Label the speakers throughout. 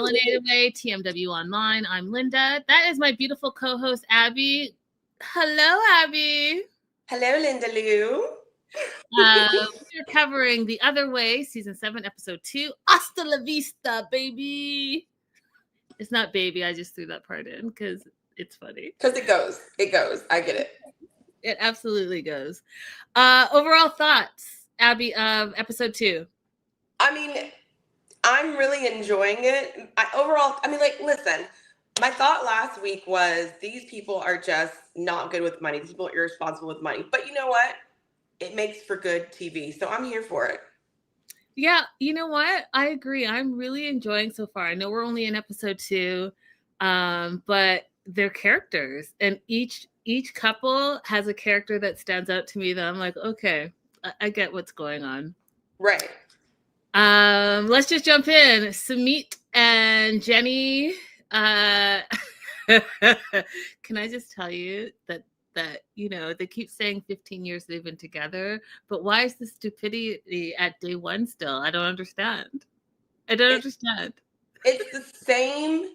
Speaker 1: Melanated Way, TMW Online. I'm Linda. That is my beautiful co-host, Abby. Hello, Abby.
Speaker 2: Hello, Linda Lou.
Speaker 1: We're covering The Other Way, Season 7, Episode 2. Hasta la vista, baby. It's not baby. I just threw that part in because it's funny.
Speaker 2: Because it goes. It goes. I get it.
Speaker 1: It absolutely goes. Overall thoughts, Abby, of Episode 2?
Speaker 2: I mean, I'm really enjoying it. Listen, my thought last week was these people are just not good with money. These people are irresponsible with money. But you know what? It makes for good TV. So I'm here for it.
Speaker 1: Yeah, you know what? I agree. I'm really enjoying so far. I know we're only in episode 2, but they're characters, and each couple has a character that stands out to me that I'm like, okay, I get what's going on.
Speaker 2: Right.
Speaker 1: Let's just jump in. Sumit and Jenny. Can I just tell you that they keep saying 15 years they've been together, but why is the stupidity at day 1 still? I don't understand. It's
Speaker 2: the same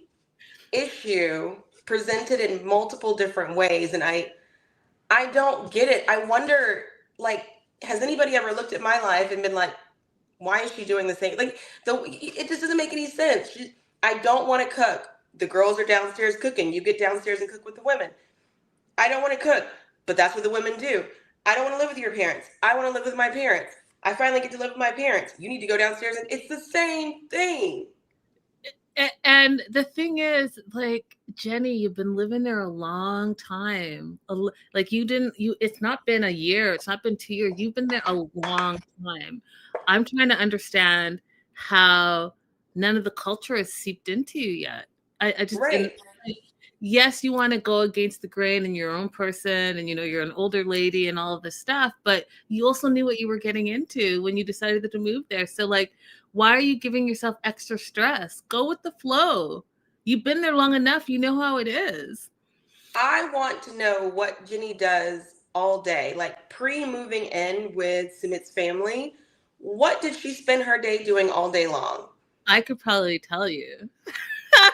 Speaker 2: issue presented in multiple different ways, and I don't get it. I wonder, has anybody ever looked at my life and been like, why is she doing the same? It just doesn't make any sense. I don't want to cook. The girls are downstairs cooking. You get downstairs and cook with the women. I don't want to cook, but that's what the women do. I don't want to live with your parents. I want to live with my parents. I finally get to live with my parents. You need to go downstairs, and it's the same thing.
Speaker 1: And the thing is, like, Jenny, you've been living there a long time. It's not been a year. It's not been 2 years. You've been there a long time. I'm trying to understand how none of the culture has seeped into you yet. I just,
Speaker 2: right.
Speaker 1: Yes, you want to go against the grain and your own person, and you're an older lady and all of this stuff, but you also knew what you were getting into when you decided to move there. So, like, why are you giving yourself extra stress? Go with the flow. You've been there long enough. You know how it is.
Speaker 2: I want to know what Jenny does all day, like pre-moving in with Sumit's family. What did she spend her day doing all day long?
Speaker 1: I could probably tell you.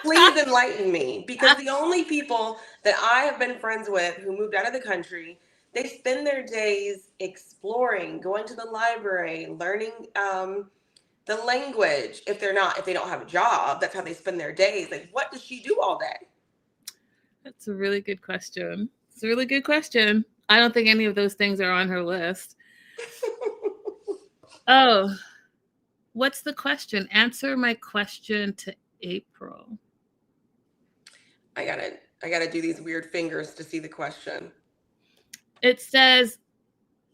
Speaker 2: Please enlighten me, because the only people that I have been friends with who moved out of the country, they spend their days exploring, going to the library, learning the language. If they don't have a job, that's how they spend their days. Like, what does she do all day?
Speaker 1: That's a really good question. It's a really good question. I don't think any of those things are on her list. Oh, what's the question? Answer my question to April.
Speaker 2: I gotta do these weird fingers to see the question.
Speaker 1: It says,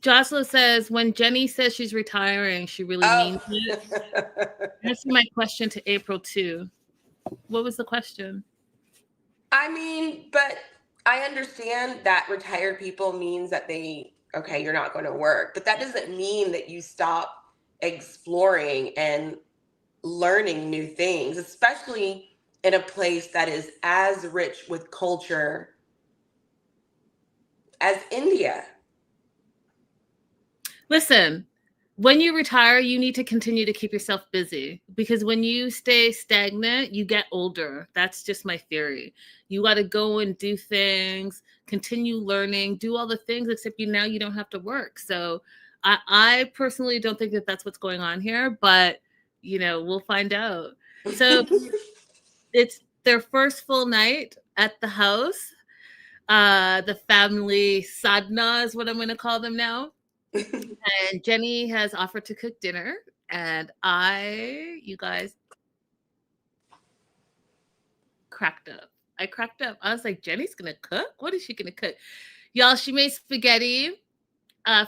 Speaker 1: Jocelyn says, when Jenny says she's retiring, she really means it. Answer my question to April too. What was the question?
Speaker 2: I mean, but I understand that retired people means that you're not going to work, but that doesn't mean that you stop exploring and learning new things, especially in a place that is as rich with culture as India.
Speaker 1: Listen, when you retire, you need to continue to keep yourself busy, because when you stay stagnant, you get older. That's just my theory. You got to go and do things, continue learning, do all the things, except now you don't have to work. So I personally don't think that that's what's going on here, but we'll find out. So it's their first full night at the house. The family sadhana is what I'm going to call them now. And Jenny has offered to cook dinner, and you guys, cracked up. I cracked up. I was like, Jenny's going to cook? What is she going to cook? Y'all, she made spaghetti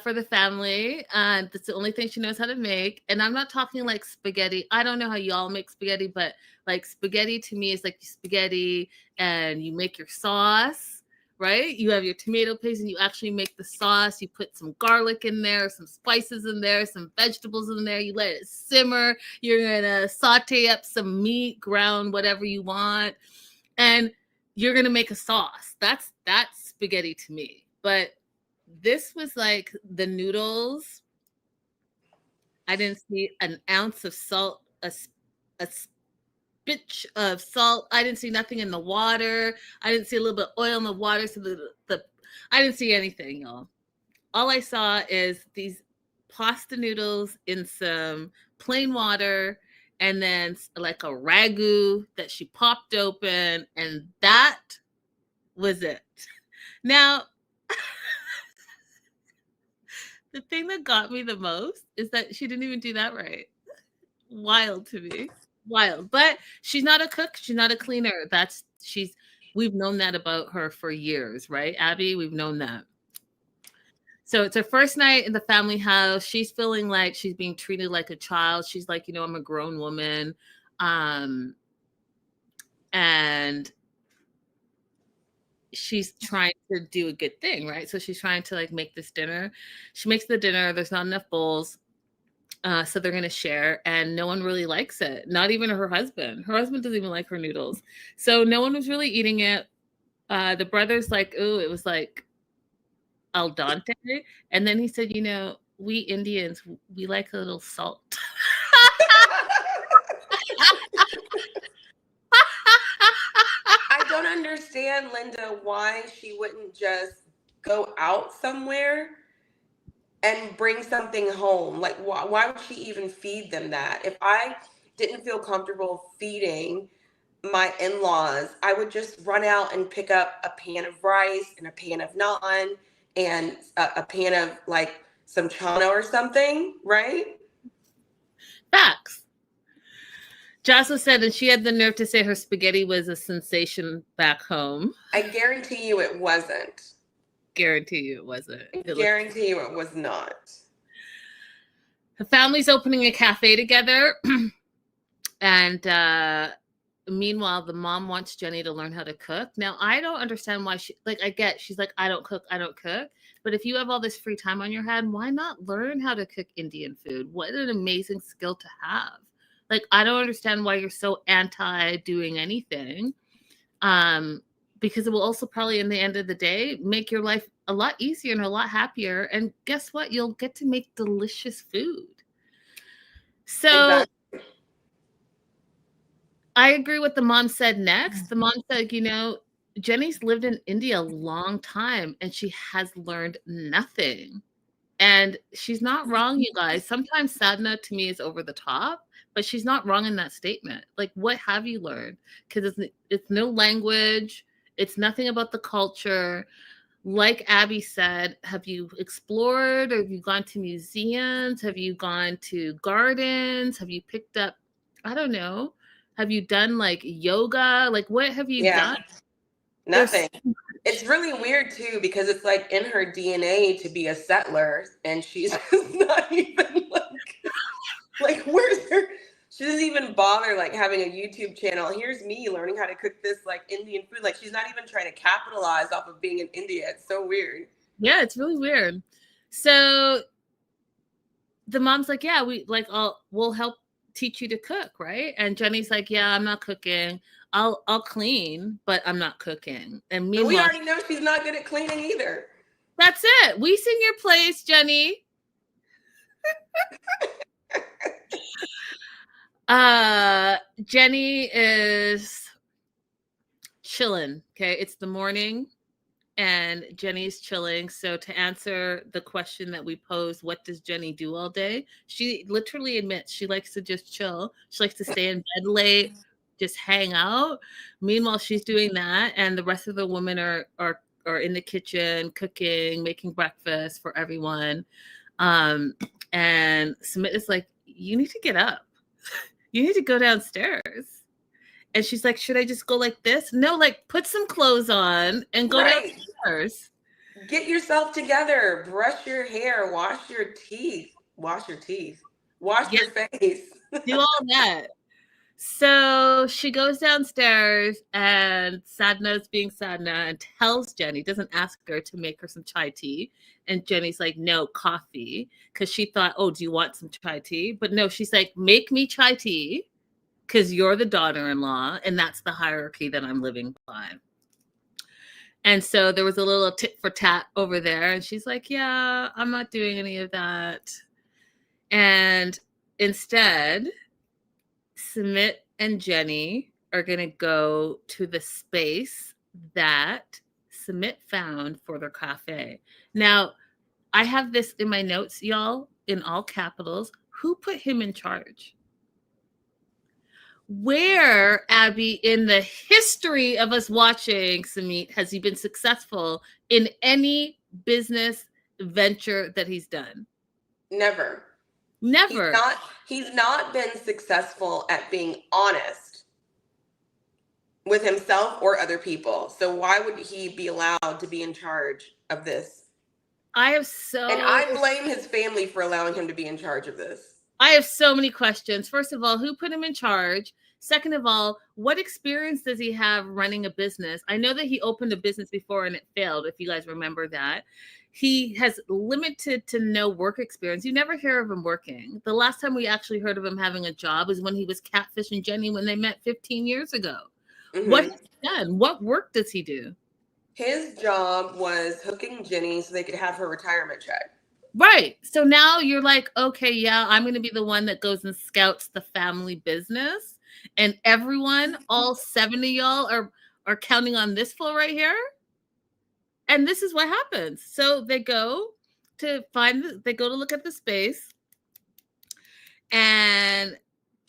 Speaker 1: for the family, and that's the only thing she knows how to make. And I'm not talking like spaghetti. I don't know how y'all make spaghetti, but like spaghetti to me is like spaghetti, and you make your sauce, right? You have your tomato paste, and you actually make the sauce. You put some garlic in there, some spices in there, some vegetables in there. You let it simmer. You're gonna saute up some meat, ground, whatever you want, and you're gonna make a sauce. That's spaghetti to me. But this was like the noodles. I didn't see an ounce of salt, a bitch of salt. I didn't see nothing in the water. I didn't see a little bit of oil in the water. So I didn't see anything, y'all. All I saw is these pasta noodles in some plain water, and then like a ragu that she popped open, and that was it. Now, the thing that got me the most is that she didn't even do that right. Wild to me. Wild. But she's not a cook. She's not a cleaner. We've known that about her for years, right, Abby? We've known that. So it's her first night in the family house. She's feeling like she's being treated like a child. She's like, I'm a grown woman. And she's trying to do a good thing, right? So she's trying to like make this dinner. She makes the dinner. There's not enough bowls. So they're going to share, and no one really likes it. Not even her husband. Her husband doesn't even like her noodles. So no one was really eating it. The brother's like, ooh, it was like al dente. And then he said, we Indians, we like a little salt.
Speaker 2: I don't understand, Linda, why she wouldn't just go out somewhere and bring something home. Like, why would she even feed them that? If I didn't feel comfortable feeding my in-laws, I would just run out and pick up a pan of rice and a pan of naan and a pan of like some chana or something, right?
Speaker 1: Facts. Jocelyn said, and she had the nerve to say her spaghetti was a sensation back home.
Speaker 2: I guarantee you it wasn't.
Speaker 1: Guarantee you it wasn't.
Speaker 2: I guarantee you it was not.
Speaker 1: The family's opening a cafe together. And meanwhile, the mom wants Jenny to learn how to cook. Now, I don't understand why she's like, I don't cook. But if you have all this free time on your hand, why not learn how to cook Indian food? What an amazing skill to have. Like, I don't understand why you're so anti doing anything. Because it will also probably, in the end of the day, make your life a lot easier and a lot happier. And guess what? You'll get to make delicious food. So exactly. I agree with the mom said next. The mom said, Jenny's lived in India a long time and she has learned nothing. And she's not wrong, you guys. Sometimes sadhana to me is over the top, but she's not wrong in that statement. Like, what have you learned? Because it's no language. It's nothing about the culture. Like Abby said, have you explored, or have you gone to museums? Have you gone to gardens? Have you picked up, I don't know, have you done like yoga? Like, what have you done?
Speaker 2: Nothing. It's really weird too, because it's like in her DNA to be a settler, and she's just not even like where's her? She doesn't even bother like having a YouTube channel. Here's me learning how to cook this like Indian food. Like, she's not even trying to capitalize off of being in India. It's so weird.
Speaker 1: Yeah, it's really weird. So the mom's like, yeah, we'll help teach you to cook, right? And Jenny's like, yeah, I'm not cooking. I'll clean, but I'm not cooking. And meanwhile,
Speaker 2: we already know she's not good at cleaning either.
Speaker 1: That's it. We sing your place, Jenny. Jenny is chilling. Okay, it's the morning and Jenny's chilling. So to answer the question that we posed, what does Jenny do all day? She literally admits she likes to just chill. She likes to stay in bed late, just hang out. Meanwhile, she's doing that, and the rest of the women are in the kitchen cooking, making breakfast for everyone. And Sumit is like, you need to get up. You need to go downstairs. And she's like, should I just go like this? No, like, put some clothes on and go downstairs.
Speaker 2: Get yourself together. Brush your hair. Wash your teeth. Wash your face.
Speaker 1: Do all that. So she goes downstairs, and Sadhna's being Sadhna and tells Jenny, doesn't ask her to make her some chai tea. And Jenny's like, no, coffee. Because she thought, oh, do you want some chai tea? But no, she's like, make me chai tea because you're the daughter-in-law, and that's the hierarchy that I'm living by. And so there was a little tit for tat over there. And she's like, yeah, I'm not doing any of that. And instead, Sumit and Jenny are going to go to the space that Sumit found for their cafe. Now, I have this in my notes, y'all, in all capitals. Who put him in charge? Where, Abby, in the history of us watching Sumit, has he been successful in any business venture that he's done?
Speaker 2: Never.
Speaker 1: Never.
Speaker 2: He's not been successful at being honest with himself or other people. So why would he be allowed to be in charge of this? And I blame his family for allowing him to be in charge of this.
Speaker 1: I have so many questions. First of all, who put him in charge? Second of all, what experience does he have running a business? I know that he opened a business before and it failed, if you guys remember that. He has limited to no work experience. You never hear of him working. The last time we actually heard of him having a job is when he was catfishing Jenny when they met 15 years ago. Mm-hmm. What has he done? What work does he do?
Speaker 2: His job was hooking Jenny so they could have her retirement check.
Speaker 1: Right. So now you're like, okay, yeah, I'm going to be the one that goes and scouts the family business. And everyone, all 7 of y'all are counting on this fool right here. And this is what happens. So they go to look at the space. And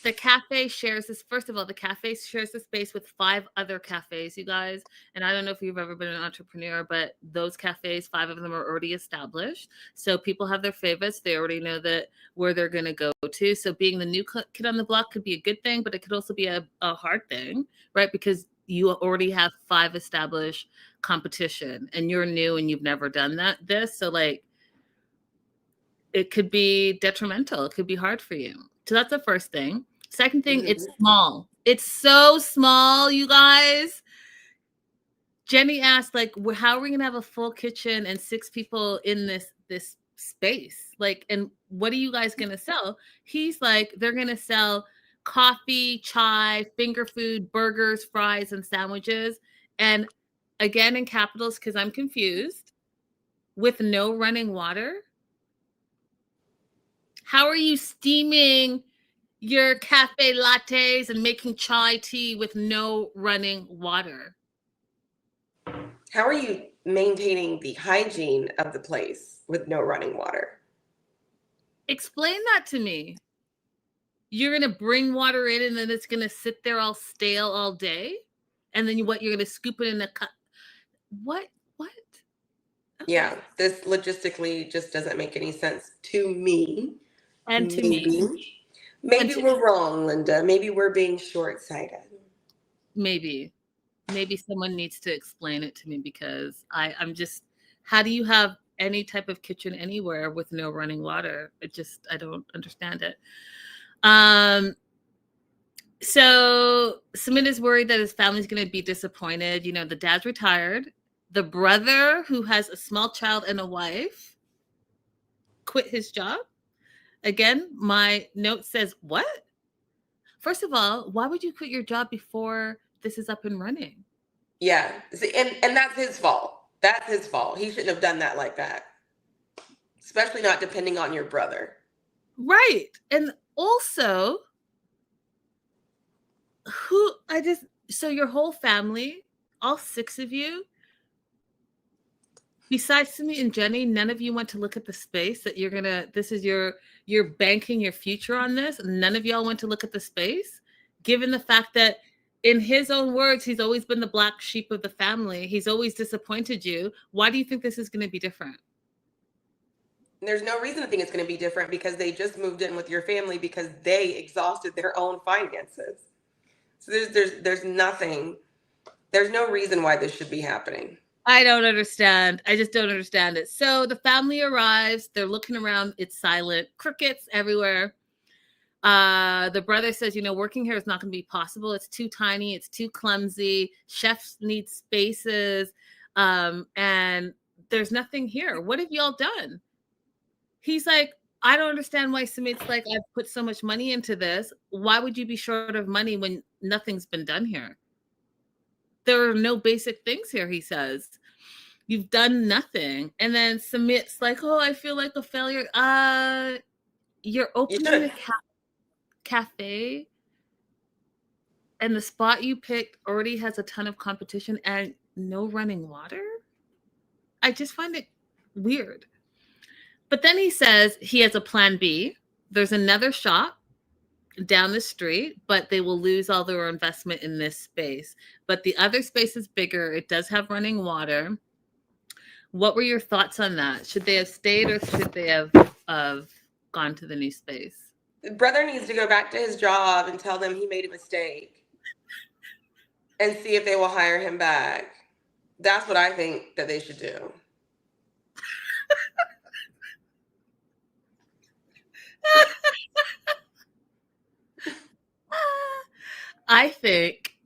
Speaker 1: the cafe shares this. First of all, the cafe shares the space with 5 other cafes, you guys. And I don't know if you've ever been an entrepreneur, but those cafes, 5 of them are already established. So people have their favorites. They already know that where they're going to go to. So being the new kid on the block could be a good thing, but it could also be a hard thing, right? Because you already have 5 established competition and you're new and you've never done this. So like, it could be detrimental. It could be hard for you. So that's the first thing. Second thing, it's small. It's so small, you guys. Jenny asked, like, how are we going to have a full kitchen and 6 people in this space? Like, and what are you guys going to sell? He's like, they're going to sell coffee, chai, finger food, burgers, fries, and sandwiches. And again, in capitals, because I'm confused, with no running water. How are you steaming your cafe lattes and making chai tea with no running water?
Speaker 2: How are you maintaining the hygiene of the place with no running water?
Speaker 1: Explain that to me. You're going to bring water in and then it's going to sit there all stale all day? And then you're going to scoop it in a cup? What? Okay.
Speaker 2: Yeah, this logistically just doesn't make any sense to me.
Speaker 1: And to me.
Speaker 2: Maybe we're wrong, Linda. Maybe we're being short-sighted.
Speaker 1: Maybe someone needs to explain it to me because I'm just, how do you have any type of kitchen anywhere with no running water? I don't understand it. So Sumit is worried that his family's going to be disappointed. You know, the dad's retired. The brother, who has a small child and a wife, quit his job. Again, my note says, what? First of all, why would you quit your job before this is up and running?
Speaker 2: Yeah. See, and that's his fault. That's his fault. He shouldn't have done that like that. Especially not depending on your brother.
Speaker 1: Right. And also, so your whole family, all 6 of you, besides Sumi and Jenny, none of you went to look at the space that you're banking your future on this. None of y'all went to look at the space, given the fact that in his own words, he's always been the black sheep of the family. He's always disappointed you. Why do you think this is going to be different?
Speaker 2: There's no reason to think it's going to be different because they just moved in with your family because they exhausted their own finances. So there's nothing. There's no reason why this should be happening.
Speaker 1: I don't understand. I just don't understand it. So the family arrives. They're looking around. It's silent. Crickets everywhere. The brother says, working here is not going to be possible. It's too tiny. It's too clumsy. Chefs need spaces. And there's nothing here. What have y'all done? He's like, I don't understand why Sumit's like, I've put so much money into this. Why would you be short of money when nothing's been done here? There are no basic things here, he says. You've done nothing. And then Sumit's like, oh, I feel like a failure. You're opening a cafe and the spot you picked already has a ton of competition and no running water? I just find it weird. But then he says he has a plan B. There's another shop down the street, but they will lose all their investment in this space. But the other space is bigger. It does have running water. What were your thoughts on that? Should they have stayed or should they have gone to the new space?
Speaker 2: The brother needs to go back to his job and tell them he made a mistake and see if they will hire him back. That's what I think that they should do.
Speaker 1: I think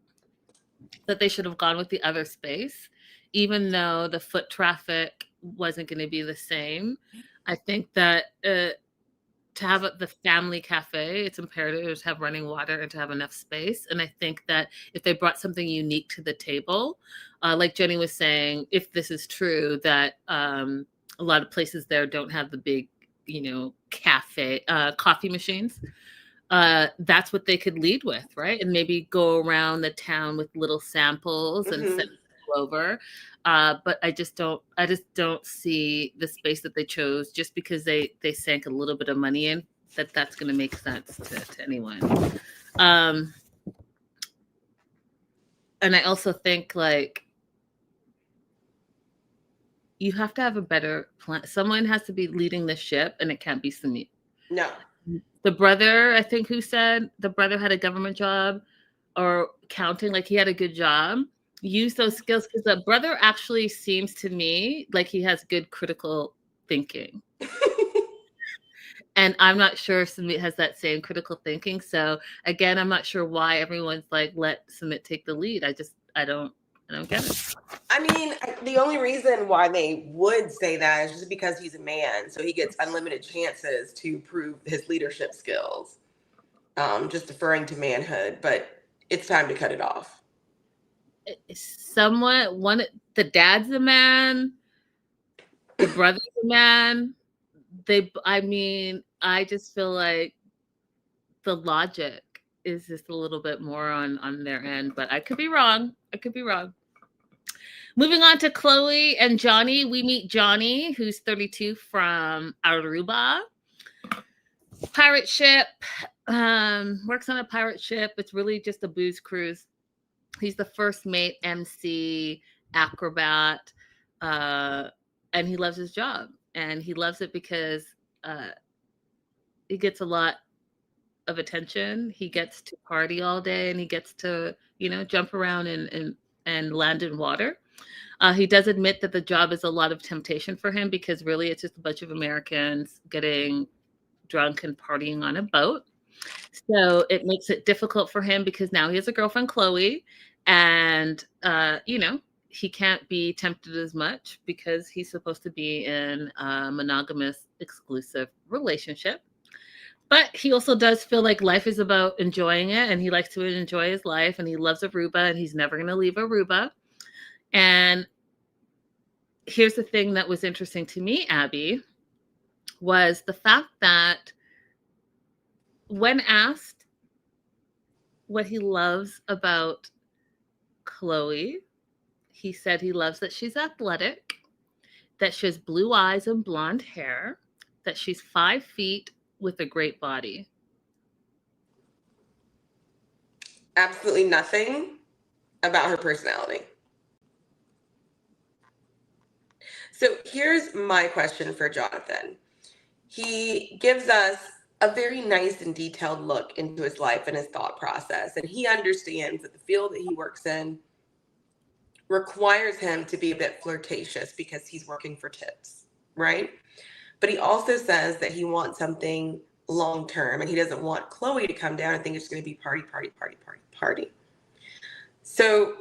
Speaker 1: that they should have gone with the other space, even though the foot traffic wasn't going to be the same. I think that to have the family cafe, it's imperative to have running water and to have enough space. And I think that if they brought something unique to the table, like Jenny was saying, if this is true, that a lot of places there don't have the big, cafe, coffee machines. That's what they could lead with, right? And maybe go around the town with little samples and send people over. But I just don't see the space that they chose just because they sank a little bit of money in that's going to make sense to anyone. And I also think you have to have a better plan. Someone has to be leading the ship, and it can't be Sumit.
Speaker 2: No.
Speaker 1: The brother, I think, who said the brother had a government job or counting, he had a good job. Use those skills, because the brother actually seems to me like he has good critical thinking. And I'm not sure if Sumit has that same critical thinking. So again, I'm not sure why everyone's let Sumit take the lead. I don't get it.
Speaker 2: I mean, the only reason why they would say that is just because he's a man, so he gets unlimited chances to prove his leadership skills. Just deferring to manhood, but it's time to cut it off.
Speaker 1: The dad's a man, the brother's a man. I just feel like the logic is just a little bit more on their end, but I could be wrong. Moving on to Chloe and Johnny. We meet Johnny, who's 32, from Aruba. Pirate ship. Works on a pirate ship. It's really just a booze cruise. He's the first mate, MC, acrobat, and he loves his job. And he loves it because he gets a lot of attention. He gets to party all day, and he gets to, jump around and land in water. He does admit that the job is a lot of temptation for him because really it's just a bunch of Americans getting drunk and partying on a boat. So it makes it difficult for him because now he has a girlfriend, Chloe, and, he can't be tempted as much because he's supposed to be in a monogamous, exclusive relationship. But he also does feel like life is about enjoying it, and he likes to enjoy his life, and he loves Aruba, and he's never going to leave Aruba. And here's the thing that was interesting to me, Abby, was the fact that when asked what he loves about Chloe, he said he loves that she's athletic, that she has blue eyes and blonde hair, that she's 5 feet with a great body.
Speaker 2: Absolutely nothing about her personality. So here's my question for Jonathan. He gives us a very nice and detailed look into his life and his thought process. And he understands that the field that he works in requires him to be a bit flirtatious because he's working for tips, right? But he also says that he wants something long-term, and he doesn't want Chloe to come down and think it's going to be party. So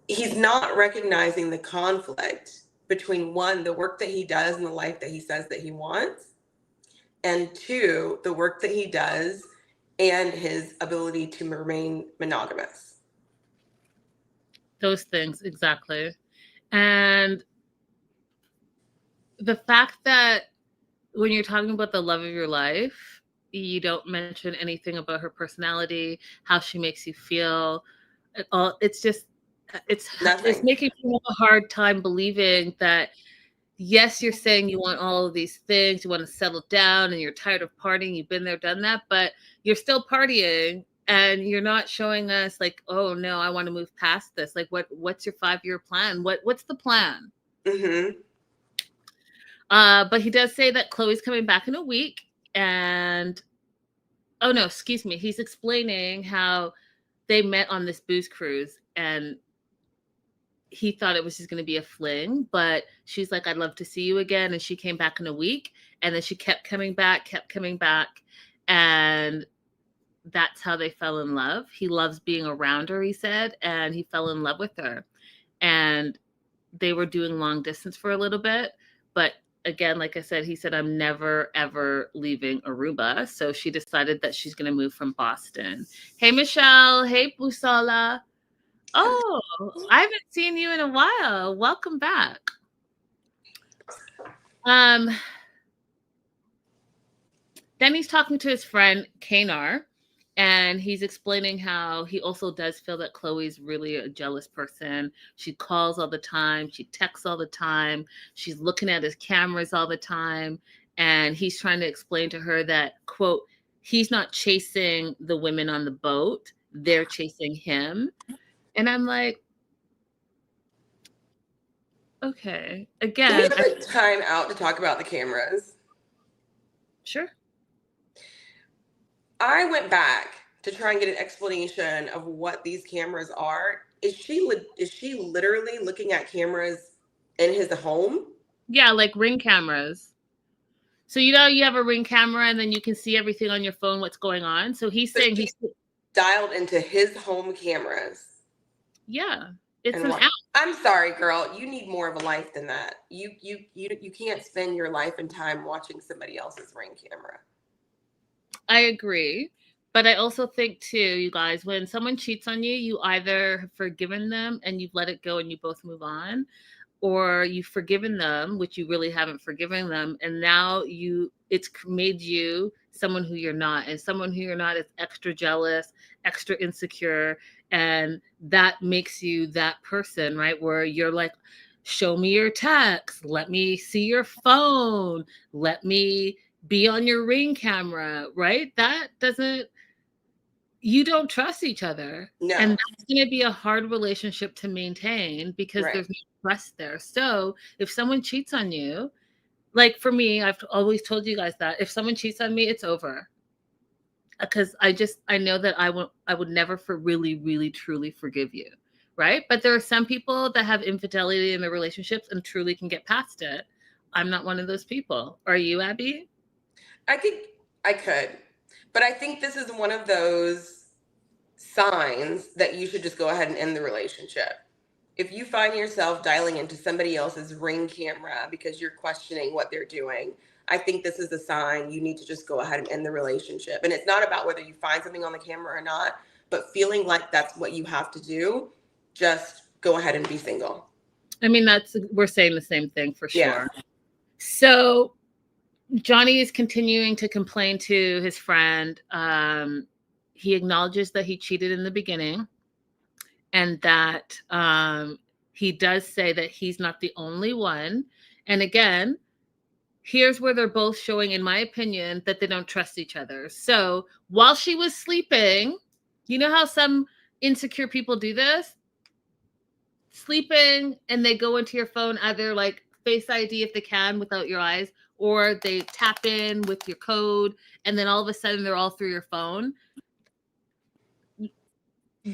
Speaker 2: he's not recognizing the conflict between, one, the work that he does and the life that he says that he wants, and two, the work that he does and his ability to remain monogamous.
Speaker 1: Those things, exactly. And the fact that when you're talking about the love of your life, You don't mention anything about her personality, how she makes you feel. It's just it's
Speaker 2: Nothing.
Speaker 1: making me have a hard time believing that yes, you're saying you want all of these things, you want to settle down and you're tired of partying, you've been there, done that, but you're still partying and you're not showing us like, oh no, I want to move past this. Like what's your 5-year plan? What's the plan?
Speaker 2: Mm-hmm.
Speaker 1: But he does say that Chloe's coming back in a week and oh no, excuse me. He's explaining how they met on this booze cruise and he thought it was just going to be a fling, but she's like, I'd love to see you again. And she came back in a week and then she kept coming back. And that's how they fell in love. He loves being around her, he said, and he fell in love with her. And they were doing long distance for a little bit. But again, like I said, he said, I'm never, ever leaving Aruba. So she decided that she's going to move from Boston. Hey, Michelle. Hey, Busola. Oh, I haven't seen you in a while. Welcome back. Then he's talking to his friend Kanar, and he's explaining how he also does feel that Chloe's really a jealous person. She calls all the time. She texts all the time. She's looking at his cameras all the time. And he's trying to explain to her that, quote, he's not chasing the women on the boat. They're chasing him. And I'm like, okay. Again,
Speaker 2: Can we have a time out to talk about the cameras?
Speaker 1: Sure.
Speaker 2: I went back to try and get an explanation of what these cameras are. Is she literally looking at cameras in his home?
Speaker 1: Yeah, like Ring cameras. So you have a Ring camera and then you can see everything on your phone, what's going on. So he's saying he's
Speaker 2: dialed into his home cameras.
Speaker 1: Yeah. It's an app.
Speaker 2: I'm sorry, girl. You need more of a life than that. You can't spend your life and time watching somebody else's Ring camera.
Speaker 1: I agree. But I also think too, you guys, when someone cheats on you, you either have forgiven them and you've let it go and you both move on, or you've forgiven them, which you really haven't forgiven them, and now it's made you someone who you're not, and someone who you're not is extra jealous, extra insecure, and that makes you that person, right? Where you're like, show me your text, let me see your phone, let me be on your Ring camera, right? You don't trust each other.
Speaker 2: No.
Speaker 1: And that's going to be a hard relationship to maintain because there's no trust there. So if someone cheats on you, like for me, I've always told you guys that if someone cheats on me, it's over. Because I know that I would never really, really, truly forgive you. Right. But there are some people that have infidelity in their relationships and truly can get past it. I'm not one of those people. Are you, Abby?
Speaker 2: I think I could. But I think this is one of those signs that you should just go ahead and end the relationship. If you find yourself dialing into somebody else's Ring camera because you're questioning what they're doing, I think this is a sign you need to just go ahead and end the relationship. And it's not about whether you find something on the camera or not, but feeling like that's what you have to do, just go ahead and be single.
Speaker 1: I mean, we're saying the same thing for sure. Yeah. So Johnny is continuing to complain to his friend. He acknowledges that he cheated in the beginning and that he does say that he's not the only one. And again, here's where they're both showing, in my opinion, that they don't trust each other. So while she was sleeping, you know how some insecure people do this? Sleeping and they go into your phone, either like Face ID if they can without your eyes, or they tap in with your code and then all of a sudden they're all through your phone.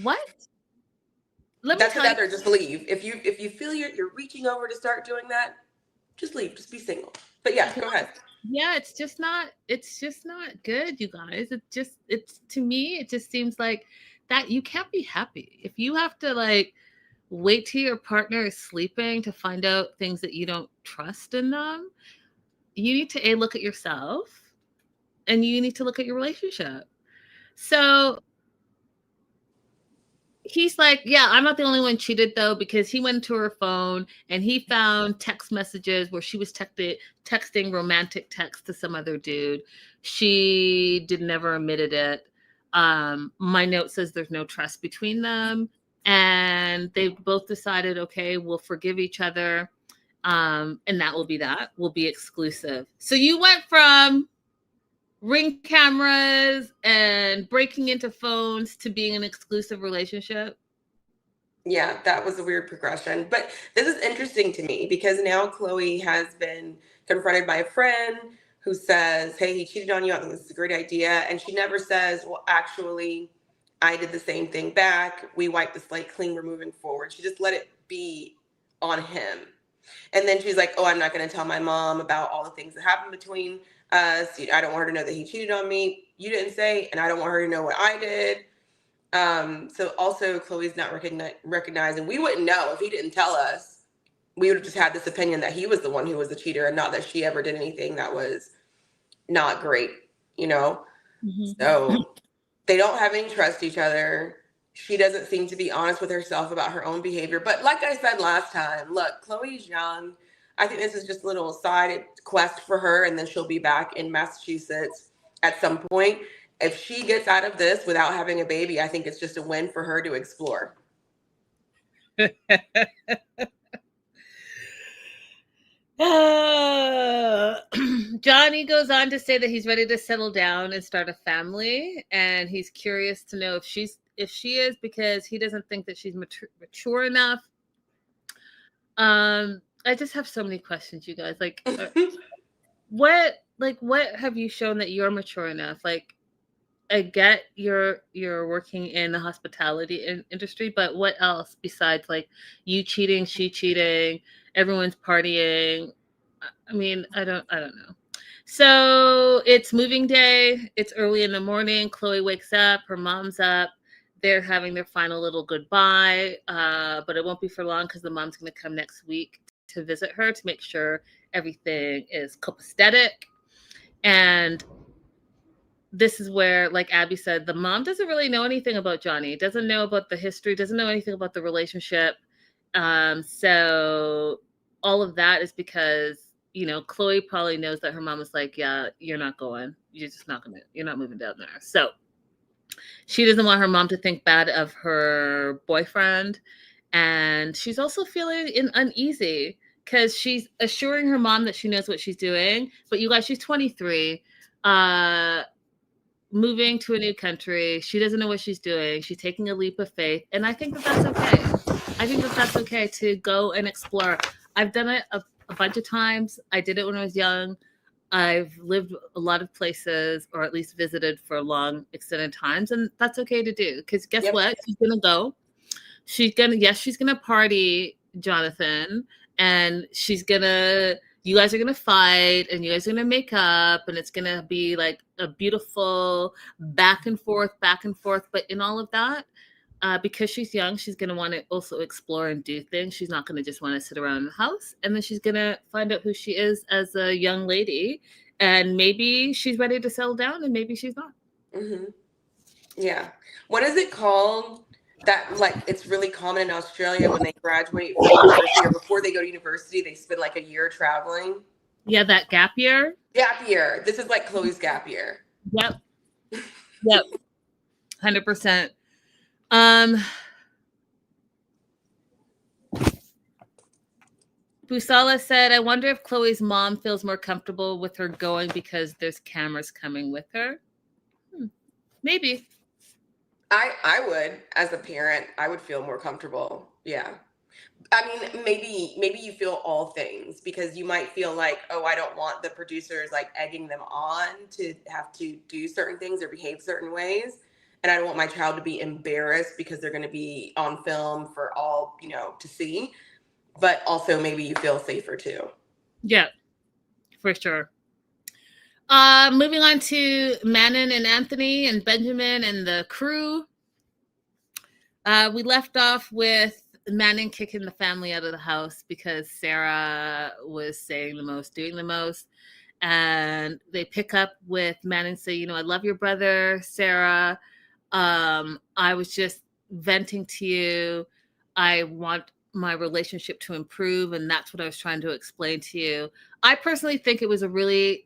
Speaker 1: What?
Speaker 2: That's another, just leave. If you feel you're reaching over to start doing that, just leave. Just be single. But yeah, go ahead.
Speaker 1: Yeah, it's just not good, you guys. It's to me, it just seems like that you can't be happy. If you have to like wait till your partner is sleeping to find out things that you don't trust in them, you need to look at yourself and you need to look at your relationship. So he's like, yeah, I'm not the only one cheated though, because he went to her phone and he found text messages where she was texting romantic texts to some other dude. She never admitted it. My note says there's no trust between them, and they both decided, okay, we'll forgive each other, and that will be that. We'll be exclusive. So you went from Ring cameras and breaking into phones to being an exclusive relationship.
Speaker 2: Yeah, that was a weird progression. But this is interesting to me because now Chloe has been confronted by a friend who says, hey, he cheated on you. I think this is a great idea. And she never says, well, actually, I did the same thing back. We wiped the slate clean. We're moving forward. She just let it be on him. And then she's like, oh, I'm not going to tell my mom about all the things that happened between us. I don't want her to know that he cheated on me. You didn't say, and I don't want her to know what I did. So also Chloe's not recognizing. We wouldn't know if he didn't tell us. We would have just had this opinion that he was the one who was the cheater and not that she ever did anything that was not great, you know? Mm-hmm. So they don't have any trust each other. She doesn't seem to be honest with herself about her own behavior. But like I said last time, look, Chloe's young. I think this is just a little side quest for her, and then she'll be back in Massachusetts at some point. If she gets out of this without having a baby, I think it's just a win for her to explore.
Speaker 1: Johnny goes on to say that he's ready to settle down and start a family, and he's curious to know if she is, because he doesn't think that she's mature enough. I just have so many questions, you guys. Like, what have you shown that you're mature enough? Like, I get you're working in the hospitality industry, but what else besides like you cheating, she cheating, everyone's partying? I mean, I don't know. So it's moving day. It's early in the morning. Chloe wakes up. Her mom's up. They're having their final little goodbye, but it won't be for long because the mom's going to come next week to visit her to make sure everything is copacetic. And this is where, like Abby said, the mom doesn't really know anything about Johnny, doesn't know about the history, doesn't know anything about the relationship. So all of that is because, Chloe probably knows that her mom was like, yeah, you're not going. You're not moving down there. So she doesn't want her mom to think bad of her boyfriend. And she's also feeling uneasy because she's assuring her mom that she knows what she's doing. But you guys, she's 23. Moving to a new country. She doesn't know what she's doing. She's taking a leap of faith. And I think that that's okay. I think that that's okay to go and explore. I've done it a bunch of times. I did it when I was young. I've lived a lot of places, or at least visited for long extended times. And that's okay to do. Because guess what? She's going to go. She's going to party, Jonathan. And you guys are going to fight, and you guys are going to make up, and it's going to be like a beautiful back and forth. But in all of that, because she's young, she's going to want to also explore and do things. She's not going to just want to sit around the house. And then she's going to find out who she is as a young lady. And maybe she's ready to settle down, and maybe she's not.
Speaker 2: Mm-hmm. Yeah. What is it called? That, like, it's really common in Australia when they graduate from university or before they go to university, they spend like a year traveling.
Speaker 1: Yeah, that gap year.
Speaker 2: Gap year. This is like Chloe's gap year.
Speaker 1: Yep. 100%. Busala said, I wonder if Chloe's mom feels more comfortable with her going because there's cameras coming with her. Maybe.
Speaker 2: I would, as a parent, I would feel more comfortable. Yeah. I mean, maybe you feel all things because you might feel like, oh, I don't want the producers like egging them on to have to do certain things or behave certain ways. And I don't want my child to be embarrassed because they're going to be on film for all, to see. But also maybe you feel safer too.
Speaker 1: Yeah, for sure. Moving on to Manon and Anthony and Benjamin and the crew. We left off with Manon kicking the family out of the house because Sarah was saying the most, doing the most. And they pick up with Manon say, I love your brother, Sarah. I was just venting to you. I want my relationship to improve, and that's what I was trying to explain to you. I personally think it was a really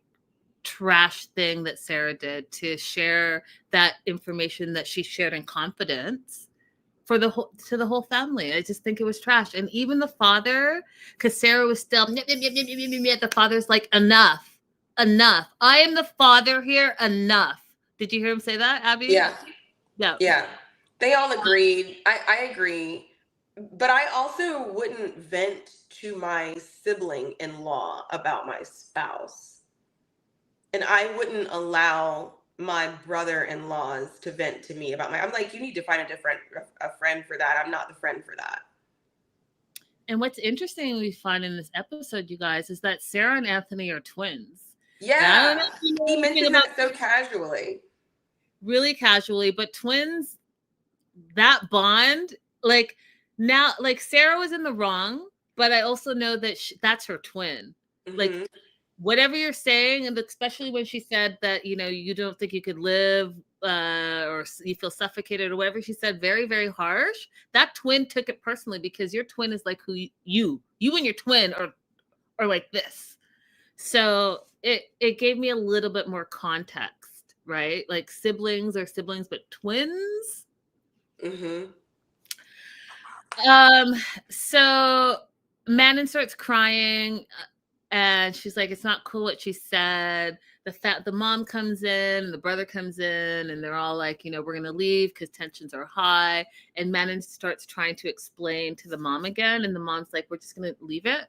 Speaker 1: trash thing that Sarah did to share that information that she shared in confidence for the whole family. I just think it was trash. And even the father, because Sarah was still the father's like, enough. I am the father here, enough. Did you hear him say that, Abby?
Speaker 2: Yeah. They all agreed. I agree. But I also wouldn't vent to my sibling-in-law about my spouse. And I wouldn't allow my brother-in-laws to vent to me about I'm like, you need to find a friend for that. I'm not the friend for that.
Speaker 1: And what's interesting we find in this episode, you guys, is that Sarah and Anthony are twins.
Speaker 2: Yeah. He mentioned that so casually.
Speaker 1: Really casually, but twins, that bond, like now, like Sarah was in the wrong, but I also know that that's her twin. Mm-hmm. Like whatever you're saying, and especially when she said that, you know, you don't think you could live or you feel suffocated or whatever she said, very, very harsh. That twin took it personally because your twin is like who you and your twin are like this. So it gave me a little bit more context, right? Like siblings are siblings, but twins.
Speaker 2: Mm-hmm.
Speaker 1: So Manon starts crying. And she's like, it's not cool what she said. The mom comes in and the brother comes in and they're all like, you know, we're going to leave because tensions are high. And Manon starts trying to explain to the mom again. And the mom's like, we're just going to leave it.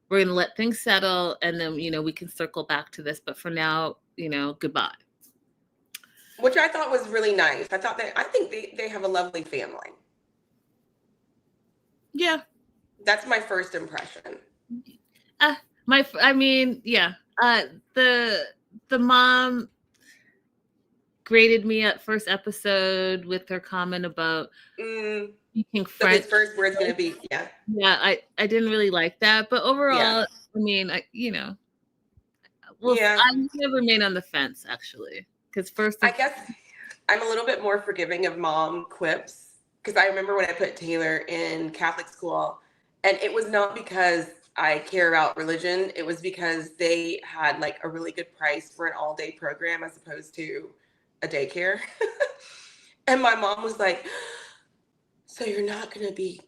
Speaker 1: We're going to let things settle. And then, you know, we can circle back to this. But for now, you know, goodbye.
Speaker 2: Which I thought was really nice. I think they have a lovely family.
Speaker 1: Yeah.
Speaker 2: That's my first impression.
Speaker 1: The mom graded me at first episode with her comment about speaking French.
Speaker 2: So his first word's going to be,
Speaker 1: yeah, I didn't really like that, but overall, I mean, I'm going to remain on the fence actually, because I
Speaker 2: guess I'm a little bit more forgiving of mom quips, because I remember when I put Taylor in Catholic school, and it was not because I care about religion. It was because they had like a really good price for an all-day program as opposed to a daycare. And my mom was like, so you're not going to be,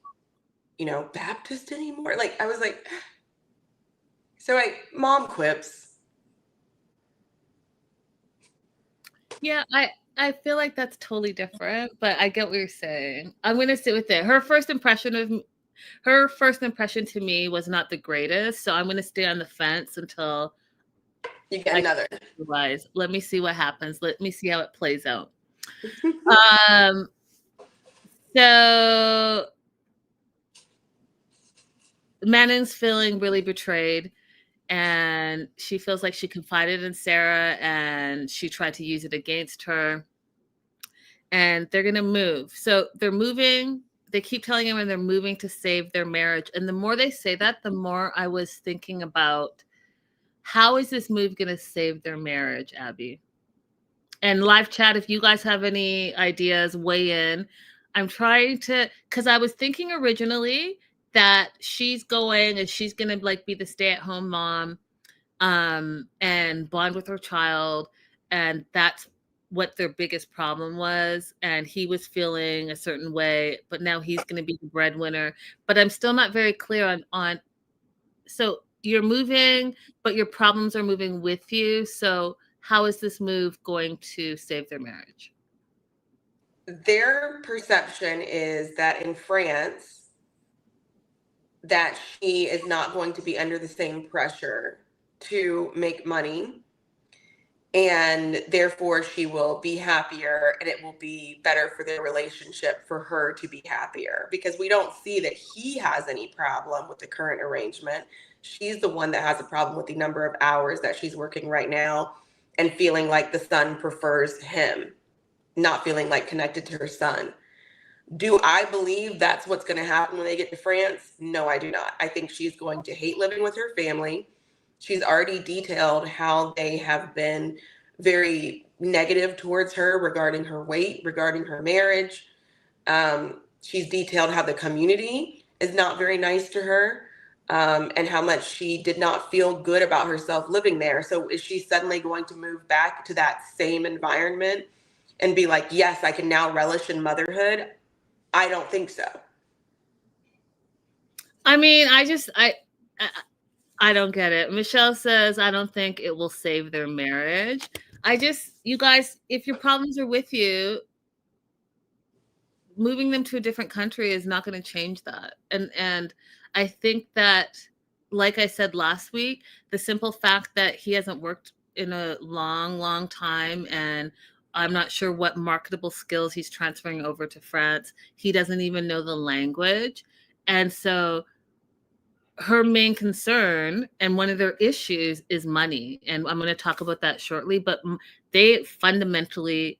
Speaker 2: you know, Baptist anymore? Like, I was like, so mom quips.
Speaker 1: Yeah, I feel like that's totally different, but I get what you're saying. I'm going to sit with it. Her first impression to me was not the greatest, so I'm going to stay on the fence until
Speaker 2: you get another.
Speaker 1: Otherwise, let me see what happens. Let me see how it plays out. So Manon's feeling really betrayed, and she feels like she confided in Sarah, and she tried to use it against her. And they're going to move. So they're moving. They keep telling him, and they're moving to save their marriage. And the more they say that, the more I was thinking about, how is this move going to save their marriage, Abby? And live chat, if you guys have any ideas, weigh in. I'm trying to, because I was thinking originally that she's going and she's going to like be the stay-at-home mom and bond with her child. And that's what their biggest problem was, and he was feeling a certain way, but now he's going to be the breadwinner. But I'm still not very clear on so you're moving, but your problems are moving with you. So how is this move going to save their marriage?
Speaker 2: Their perception is that in France, that she is not going to be under the same pressure to make money, and therefore she will be happier, and it will be better for their relationship for her to be happier, because we don't see that he has any problem with the current arrangement. She's the one that has a problem with the number of hours that she's working right now and feeling like the son prefers him, not feeling like connected to her son. Do I believe that's what's going to happen when they get to France? No, I do not. I think she's going to hate living with her family. She's already detailed how they have been very negative towards her regarding her weight, regarding her marriage. She's detailed how the community is not very nice to her, and how much she did not feel good about herself living there. So is she suddenly going to move back to that same environment and be like, yes, I can now relish in motherhood? I don't think so.
Speaker 1: I mean, I don't get it. Michelle says, I don't think it will save their marriage. You guys, if your problems are with you, moving them to a different country is not going to change that. And I think that, like I said last week, the simple fact that he hasn't worked in a long, long time, and I'm not sure what marketable skills he's transferring over to France. He doesn't even know the language. And so her main concern and one of their issues is money. And I'm going to talk about that shortly, but they fundamentally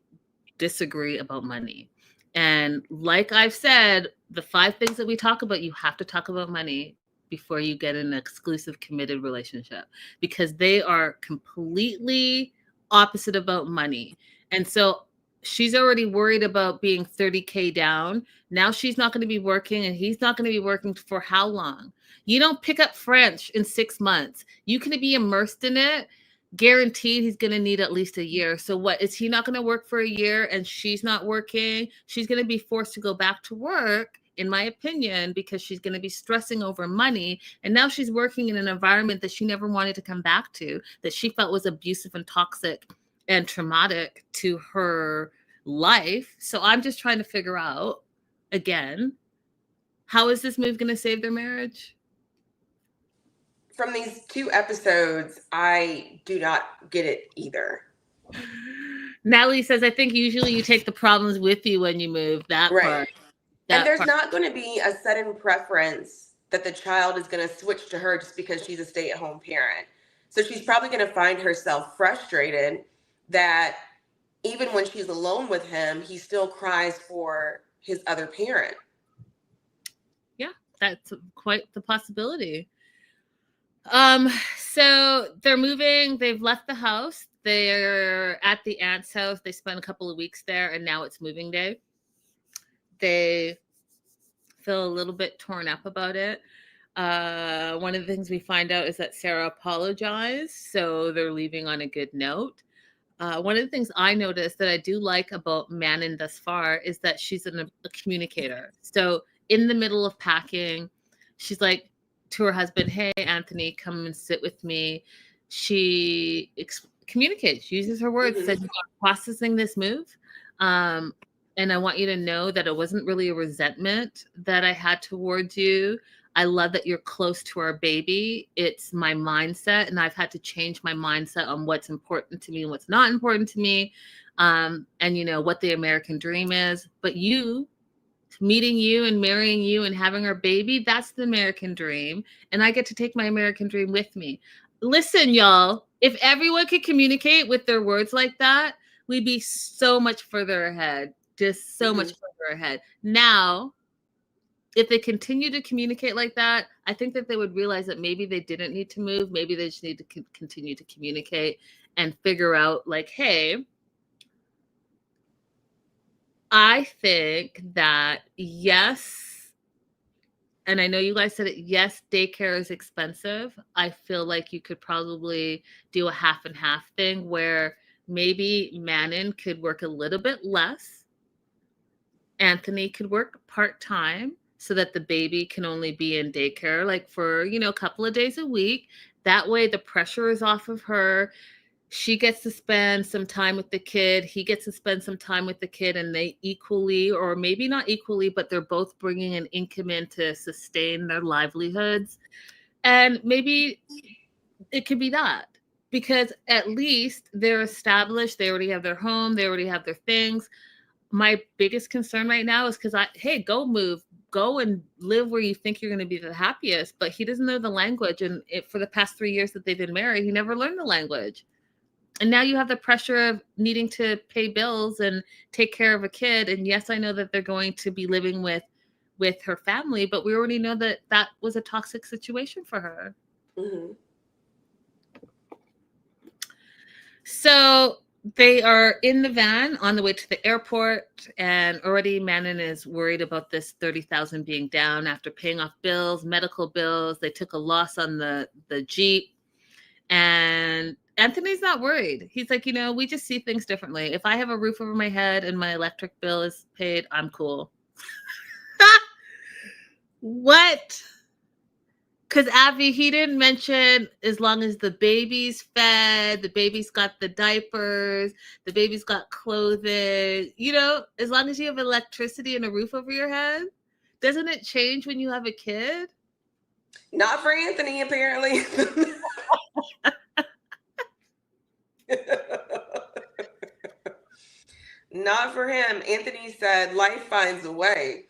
Speaker 1: disagree about money. And like I've said, the 5 things that we talk about, you have to talk about money before you get an exclusive committed relationship, because they are completely opposite about money. And so she's already worried about being 30K down. Now she's not going to be working, and he's not going to be working for how long? You don't pick up French in 6 months. You can be immersed in it. Guaranteed he's going to need at least a year. So what, is he not going to work for a year and she's not working? She's going to be forced to go back to work, in my opinion, because she's going to be stressing over money. And now she's working in an environment that she never wanted to come back to, that she felt was abusive and toxic and traumatic to her life. So I'm just trying to figure out, again, how is this move going to save their marriage?
Speaker 2: From these 2 episodes, I do not get it either.
Speaker 1: Natalie says, I think usually you take the problems with you when you move. That
Speaker 2: right.
Speaker 1: part.
Speaker 2: And there's not going to be a sudden preference that the child is going to switch to her just because she's a stay-at-home parent. So she's probably going to find herself frustrated that even when she's alone with him, he still cries for his other parent.
Speaker 1: Yeah, that's quite the possibility. So they're moving. They've left the house. They're at the aunt's house. They spent a couple of weeks there, and now it's moving day. They feel a little bit torn up about it. One of the things we find out is that Sarah apologized, so they're leaving on a good note. One of the things I noticed that I do like about Manon thus far is that she's a communicator. So in the middle of packing, she's like to her husband, hey, Anthony, come and sit with me. She communicates, uses her words, says, I'm processing this move. And I want you to know that it wasn't really a resentment that I had towards you. I love that you're close to our baby. It's my mindset, and I've had to change my mindset on what's important to me and what's not important to me. And, what the American dream is. But meeting you and marrying you and having our baby, that's the American dream. And I get to take my American dream with me. Listen, y'all, if everyone could communicate with their words like that, we'd be so much further ahead. Just so much further ahead. Now, if they continue to communicate like that, I think that they would realize that maybe they didn't need to move. Maybe they just need to continue to communicate and figure out, like, hey, I think that, yes, and I know you guys said it, yes, daycare is expensive. I feel like you could probably do a half and half thing where maybe Manon could work a little bit less. Anthony could work part-time so that the baby can only be in daycare like for, a couple of days a week. That way the pressure is off of her. She gets to spend some time with the kid. He gets to spend some time with the kid, and they equally, or maybe not equally, but they're both bringing an income in to sustain their livelihoods. And maybe it could be that, because at least they're established. They already have their home. They already have their things. My biggest concern right now is because go move, go and live where you think you're going to be the happiest. But he doesn't know the language. And for the past 3 years that they've been married, he never learned the language. And now you have the pressure of needing to pay bills and take care of a kid. And yes, I know that they're going to be living with her family, but we already know that that was a toxic situation for her.
Speaker 2: Mm-hmm.
Speaker 1: So They are in the van on the way to the airport, and already Manon is worried about this 30,000 being down after paying off bills, medical bills. They took a loss on the Jeep, and Anthony's not worried. He's like, we just see things differently. If I have a roof over my head and my electric bill is paid, I'm cool. What? Because Abby, he didn't mention as long as the baby's fed, the baby's got the diapers, the baby's got clothing, as long as you have electricity and a roof over your head. Doesn't it change when you have a kid?
Speaker 2: Not for Anthony, apparently. Not for him. Anthony said life finds a way.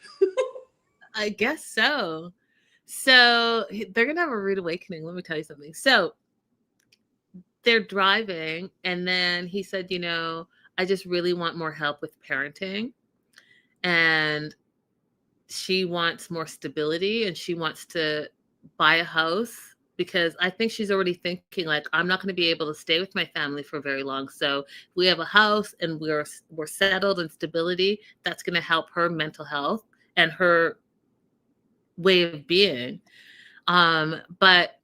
Speaker 1: I guess so. So they're going to have a rude awakening. Let me tell you something. So they're driving, and then he said, I just really want more help with parenting. And she wants more stability, and she wants to buy a house, because I think she's already thinking, like, I'm not going to be able to stay with my family for very long. So if we have a house and we're settled in stability, that's going to help her mental health and her way of being. But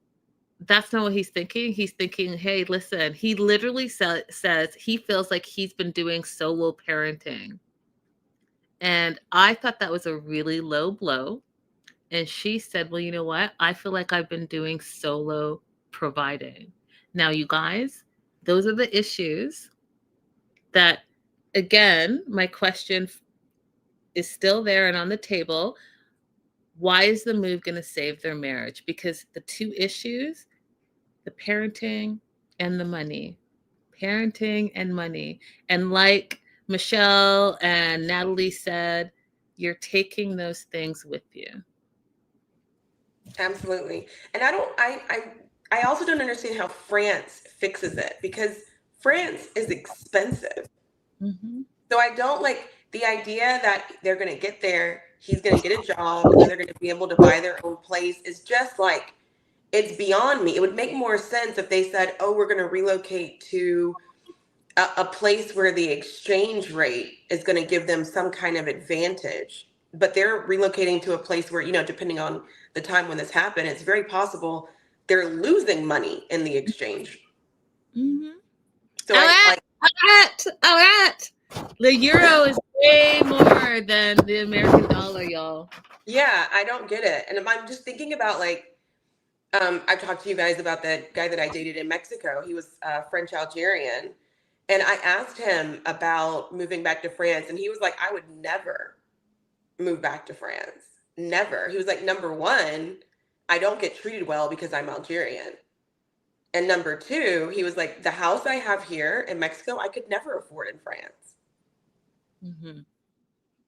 Speaker 1: that's not what he's thinking. He's thinking, hey, listen, he literally says he feels like he's been doing solo parenting. And I thought that was a really low blow. And she said, well, you know what? I feel like I've been doing solo providing. Now, you guys, those are the issues that, again, my question is still there and on the table. Why is the move going to save their marriage? Because the two issues, the parenting and the money. Parenting and money. And like Michelle and Natalie said, you're taking those things with you.
Speaker 2: Absolutely. And I also don't understand how France fixes it, because France is expensive. Mm-hmm. So I don't like the idea that they're going to get there, he's going to get a job, and then they're going to be able to buy their own place. Is just like, it's beyond me. It would make more sense if they said, oh, we're going to relocate to a place where the exchange rate is going to give them some kind of advantage. But they're relocating to a place where, depending on the time when this happened, it's very possible they're losing money in the exchange.
Speaker 1: Mm-hmm. So all right. The euro is way more than the American dollar, y'all.
Speaker 2: Yeah, I don't get it. And I'm just thinking about, like, I've talked to you guys about that guy that I dated in Mexico. He was French Algerian. And I asked him about moving back to France. And he was like, I would never move back to France. Never. He was like, number one, I don't get treated well because I'm Algerian. And number two, he was like, the house I have here in Mexico, I could never afford in France. Mm-hmm.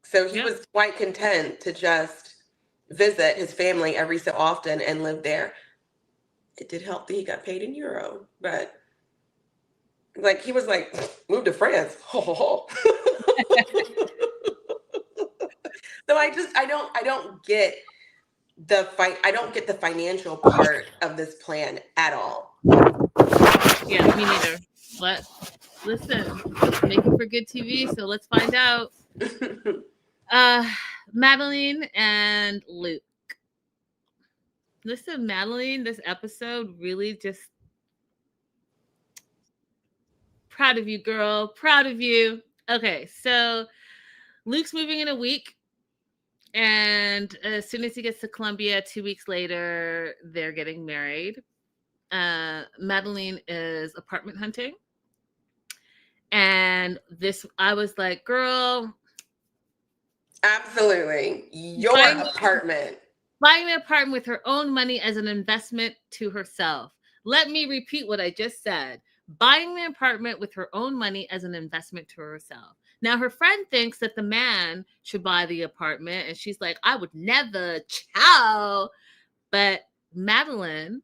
Speaker 2: So he was quite content to just visit his family every so often and live there. It did help that he got paid in euro, but like, he was like, move to France. So I don't get I don't get the financial part of this plan at all.
Speaker 1: Yeah, me neither. But listen, making for good TV, so let's find out. Madeline and Luke. Listen, Madeline, this episode really just proud of you, girl. Proud of you. Okay, so Luke's moving in a week. And as soon as he gets to Columbia, 2 weeks later, they're getting married. Madeline is apartment hunting. And I was like, girl.
Speaker 2: Absolutely. Your apartment.
Speaker 1: Buying an apartment with her own money as an investment to herself. Let me repeat what I just said. Buying the apartment with her own money as an investment to herself. Now, her friend thinks that the man should buy the apartment, and she's like, I would never, ciao. But Madeline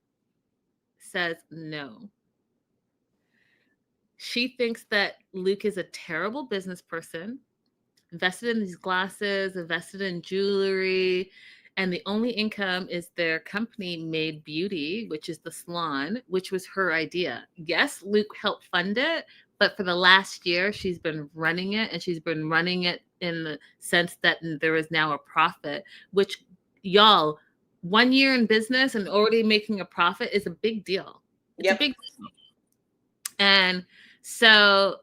Speaker 1: says no. She thinks that Luke is a terrible business person, invested in these glasses, invested in jewelry, and the only income is their company Made Beauty, which is the salon, which was her idea. Yes, Luke helped fund it, But for the last year, she's been running it, and she's been running it in the sense that there is now a profit, which, y'all, 1 year in business and already making a profit is a big deal. It's a big deal. And so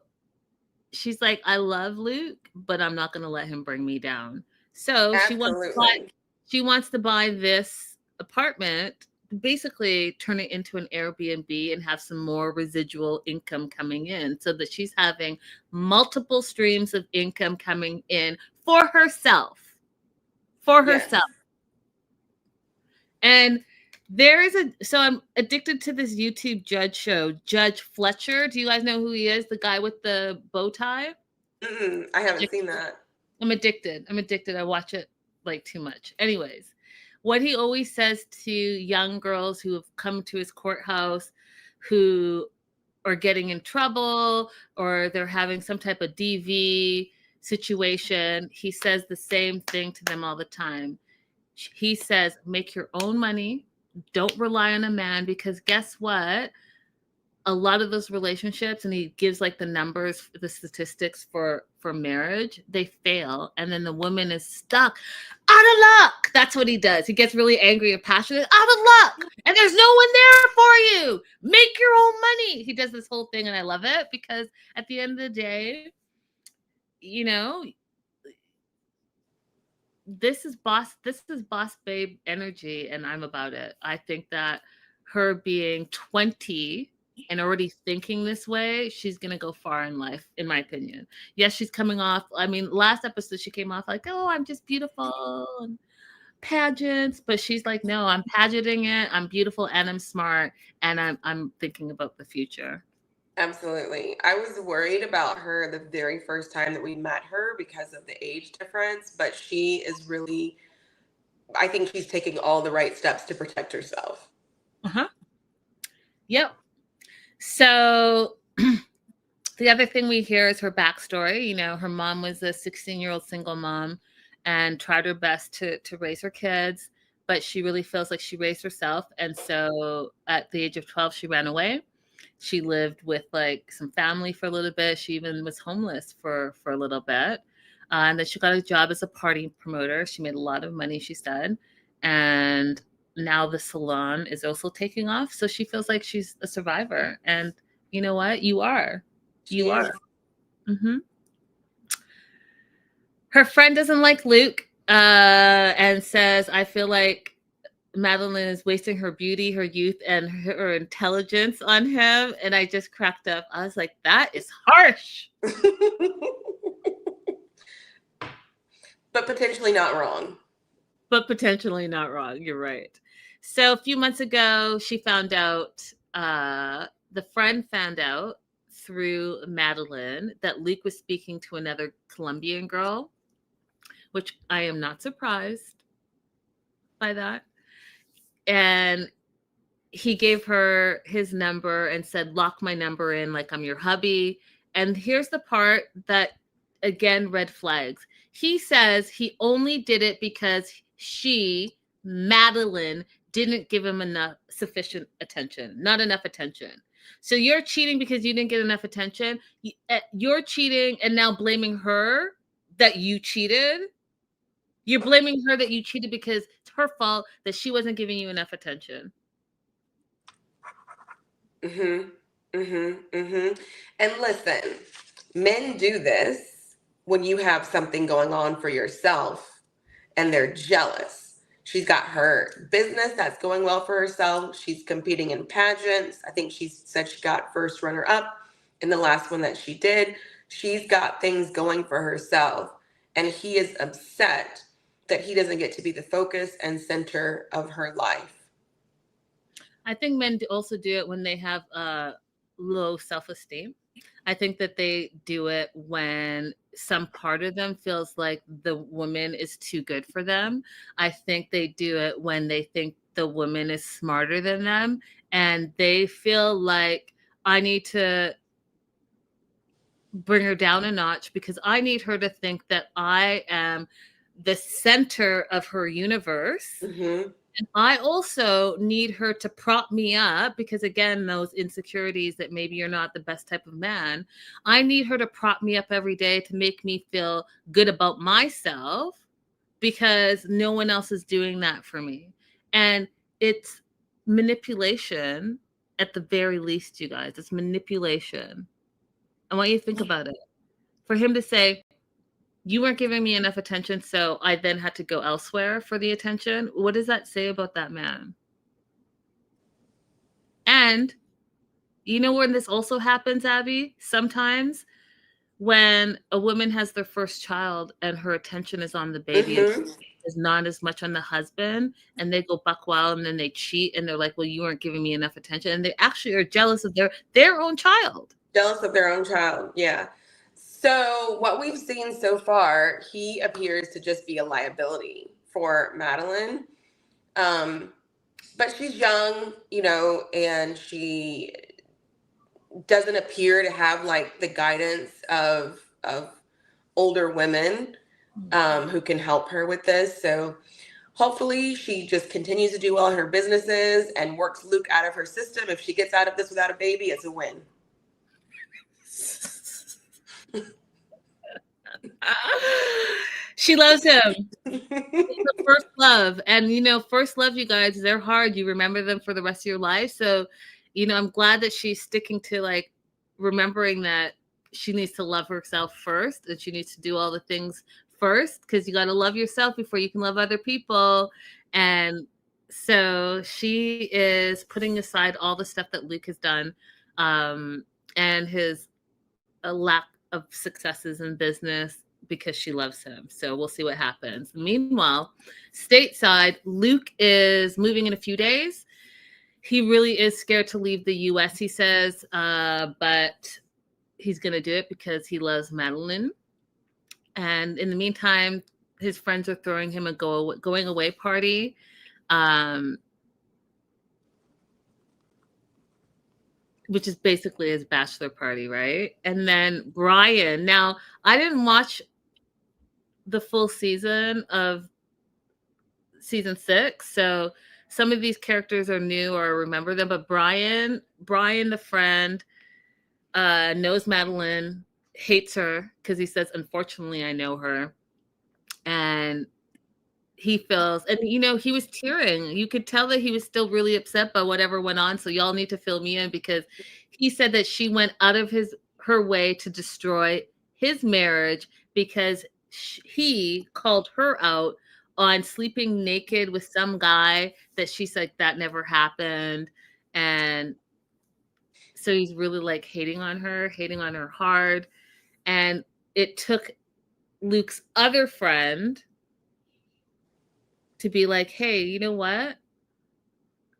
Speaker 1: she's like, I love Luke, but I'm not going to let him bring me down. So she wants to buy this apartment, basically turn it into an Airbnb and have some more residual income coming in, so that she's having multiple streams of income coming in for herself. And so I'm addicted to this YouTube judge show, Judge Fletcher. Do you guys know who he is? The guy with the bow tie?
Speaker 2: I haven't seen that.
Speaker 1: I'm addicted. I watch it like too much. Anyways, what he always says to young girls who have come to his courthouse, who are getting in trouble or they're having some type of DV situation, he says the same thing to them all the time. He says, make your own money. Don't rely on a man, because guess what? A lot of those relationships, and he gives like the numbers, the statistics for marriage, they fail. And then the woman is stuck out of luck. That's what he does. He gets really angry and passionate, out of luck. And there's no one there for you. Make your own money. He does this whole thing, and I love it, because at the end of the day, you know, this is boss babe energy, and I'm about it. I think that her being 20 and already thinking this way, she's going to go far in life, in my opinion. Yes, she's coming off. I mean, last episode, she came off like, oh, I'm just beautiful and pageants. But she's like, no, I'm pageanting it. I'm beautiful and I'm smart. And I'm thinking about the future.
Speaker 2: Absolutely. I was worried about her the very first time that we met her because of the age difference. But she is really, I think she's taking all the right steps to protect herself.
Speaker 1: Yep. So the other thing we hear is her backstory. You know, her mom was a 16-year-old single mom and tried her best to raise her kids, but she really feels like she raised herself. And so at the age of 12, she ran away. She lived with like some family for a little bit. She even was homeless for a little bit. And then she got a job as a party promoter. She made a lot of money, she said. And now the salon is also taking off. So she feels like she's a survivor. And you know what? You are. You are. Mm-hmm. Her friend doesn't like Luke and says, I feel like Madeline is wasting her beauty, her youth, and her intelligence on him. And I just cracked up. I was like, that is harsh.
Speaker 2: But potentially not wrong.
Speaker 1: You're right. So a few months ago, she found out, the friend found out through Madeline that Luke was speaking to another Colombian girl, which I am not surprised by that. And he gave her his number and said, lock my number in like I'm your hubby. And here's the part that, again, red flags. He says he only did it because Madeline, didn't give him sufficient attention, not enough attention. So you're cheating because you didn't get enough attention. You're cheating and now blaming her that you cheated. You're blaming her that you cheated because it's her fault that she wasn't giving you enough attention.
Speaker 2: And listen, men do this when you have something going on for yourself and they're jealous. She's got her business that's going well for herself. She's competing in pageants. I think she said she got first runner up in the last one that she did. She's got things going for herself. And he is upset that he doesn't get to be the focus and center of her life.
Speaker 1: I think men also do it when they have low self-esteem. I think that they do it when some part of them feels like the woman is too good for them. I think they do it when they think the woman is smarter than them and they feel like, I need to bring her down a notch because I need her to think that I am the center of her universe. And I also need her to prop me up because, again, those insecurities that maybe you're not the best type of man. I need her to prop me up every day to make me feel good about myself because no one else is doing that for me. And it's manipulation at the very least, you guys. It's manipulation. I want you to think about it. For him to say, you weren't giving me enough attention, so I then had to go elsewhere for the attention. What does that say about that man? And you know when this also happens, Abby? Sometimes when a woman has their first child and her attention is on the baby and is not as much on the husband, and they go buck wild and then they cheat and they're like, well, you weren't giving me enough attention. And they actually are jealous of their own child.
Speaker 2: Jealous of their own child, yeah. So what we've seen so far, he appears to just be a liability for Madeline. But she's young, you know, and she doesn't appear to have like the guidance of older women who can help her with this. So hopefully she just continues to do well in her businesses and works Luke out of her system. If she gets out of this without a baby, it's a win.
Speaker 1: She loves him. It's the first love. And, you know, first love, you guys, they're hard. You remember them for the rest of your life. So, you know, I'm glad that she's sticking to like remembering that she needs to love herself first and she needs to do all the things first because you got to love yourself before you can love other people. And so she is putting aside all the stuff that Luke has done and his lack of successes in business because she loves him. So we'll see what happens. Meanwhile, stateside, Luke is moving in a few days. He really is scared to leave the US, he says, but he's going to do it because he loves Madeline. And in the meantime, his friends are throwing him a going away party. Which is basically his bachelor party, right? And then Brian. Now, I didn't watch the full season of season 6, so some of these characters are new or I remember them, but Brian, the friend, knows Madeline, hates her because he says, unfortunately, I know her. And he feels, and you know, he was tearing. You could tell that he was still really upset by whatever went on. So y'all need to fill me in because he said that she went out of her way to destroy his marriage because he called her out on sleeping naked with some guy that she's like, that never happened. And so he's really like hating on her hard. And it took Luke's other friend to be like, hey, you know what?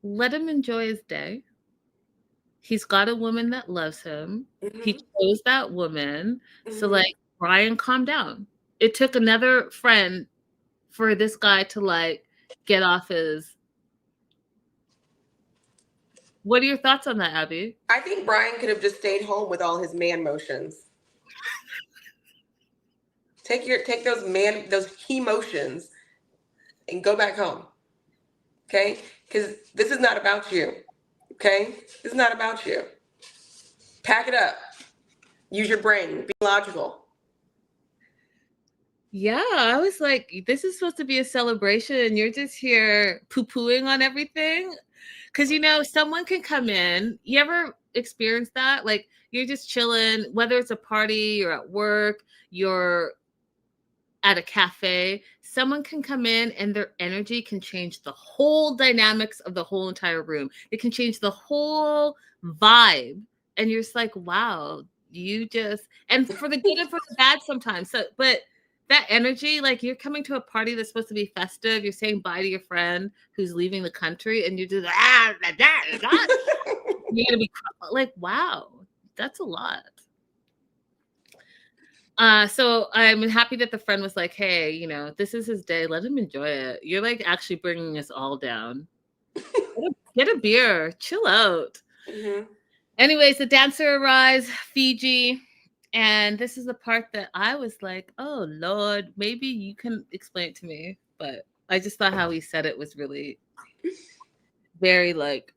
Speaker 1: Let him enjoy his day. He's got a woman that loves him. He chose that woman. So like, Brian, calm down. It took another friend for this guy to like get off his. What are your thoughts on that, Abby?
Speaker 2: I think Brian could have just stayed home with all his man motions. Take those he motions and go back home. Okay? Because this is not about you. Okay? This is not about you. Pack it up. Use your brain. Be logical.
Speaker 1: Yeah, I was like, this is supposed to be a celebration and you're just here poo-pooing on everything. Because, you know, someone can come in. You ever experience that? Like, you're just chilling, whether it's a party, you're at work, you're at a cafe, someone can come in and their energy can change the whole dynamics of the whole entire room. It can change the whole vibe. And you're just like, wow, you just, and for the good and for the bad sometimes. So, but that energy, like you're coming to a party that's supposed to be festive. You're saying bye to your friend who's leaving the country and you're just, you're going to be like, wow, that's a lot. So I'm happy that the friend was like, hey, you know, this is his day. Let him enjoy it. You're like actually bringing us all down. Get a beer. Chill out. Anyways, the dancer arrives, Fiji. And this is the part that I was like, oh, Lord, maybe you can explain it to me. But I just thought how he said it was really very like,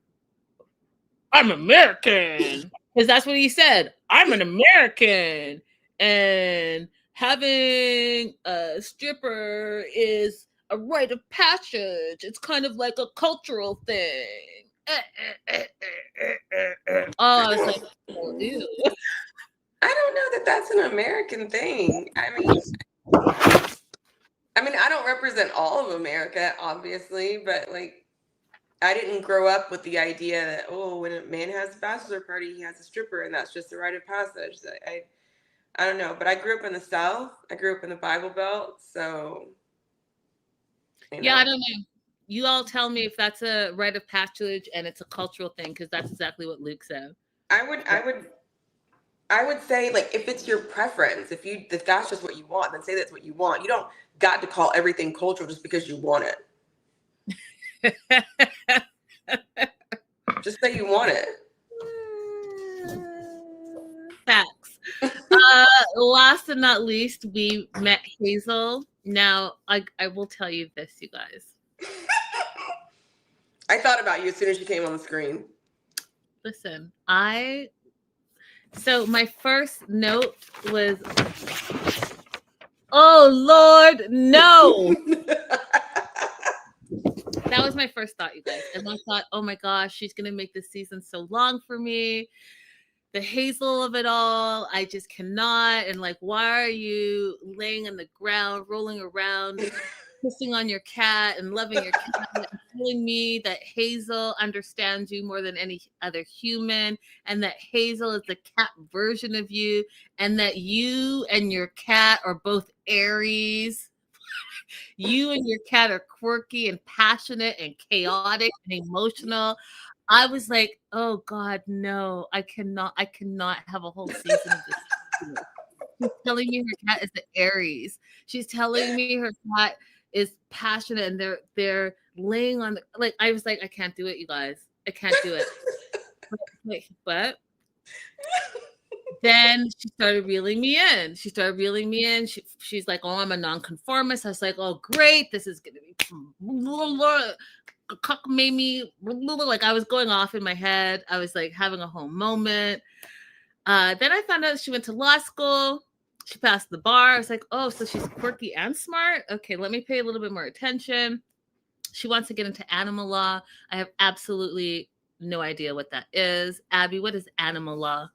Speaker 1: I'm American. Because that's what he said. I'm an American. And having a stripper is a rite of passage. It's kind of like a cultural thing. Oh, I was like, oh, ew.
Speaker 2: I don't know that that's an American thing. I mean, I don't represent all of America, obviously, but like, I didn't grow up with the idea that, oh, when a man has a bachelor party, he has a stripper, and that's just a rite of passage. I don't know, but I grew up in the South. I grew up in the Bible Belt, so.
Speaker 1: Yeah, I don't know. You all tell me if that's a rite of passage and it's a cultural thing, because that's exactly what Luke said.
Speaker 2: I would say, like, if it's your preference, if that's just what you want, then say that's what you want. You don't got to call everything cultural just because you want it. Just say you want it.
Speaker 1: Facts. Last but not least, we met Hazel. Now, I will tell you this, you guys.
Speaker 2: I thought about you as soon as you came on the screen.
Speaker 1: Listen, so my first note was, oh Lord, no. That was my first thought, you guys. And I thought, oh my gosh, she's going to make this season so long for me. The Hazel of it all, I just cannot. And like, why are you laying on the ground, rolling around, kissing on your cat and loving your cat and telling me that Hazel understands you more than any other human, and that Hazel is the cat version of you, and that you and your cat are both Aries. You and your cat are quirky and passionate and chaotic and emotional. I was like, oh God, no, I cannot have a whole season of this. She's telling me her cat is the Aries. She's telling me her cat is passionate, and they're laying on like, I was like, I can't do it, you guys. I can't do it. But then she started reeling me in. She's like, oh, I'm a nonconformist. I was like, oh, great. This is going to be cockamamie. Like, I was going off in my head. I was like having a whole moment. Then I found out she went to law school. She passed the bar. I was like, oh, so she's quirky and smart. Okay, let me pay a little bit more attention. She wants to get into animal law. I have absolutely no idea what that is. Abby, what is animal law?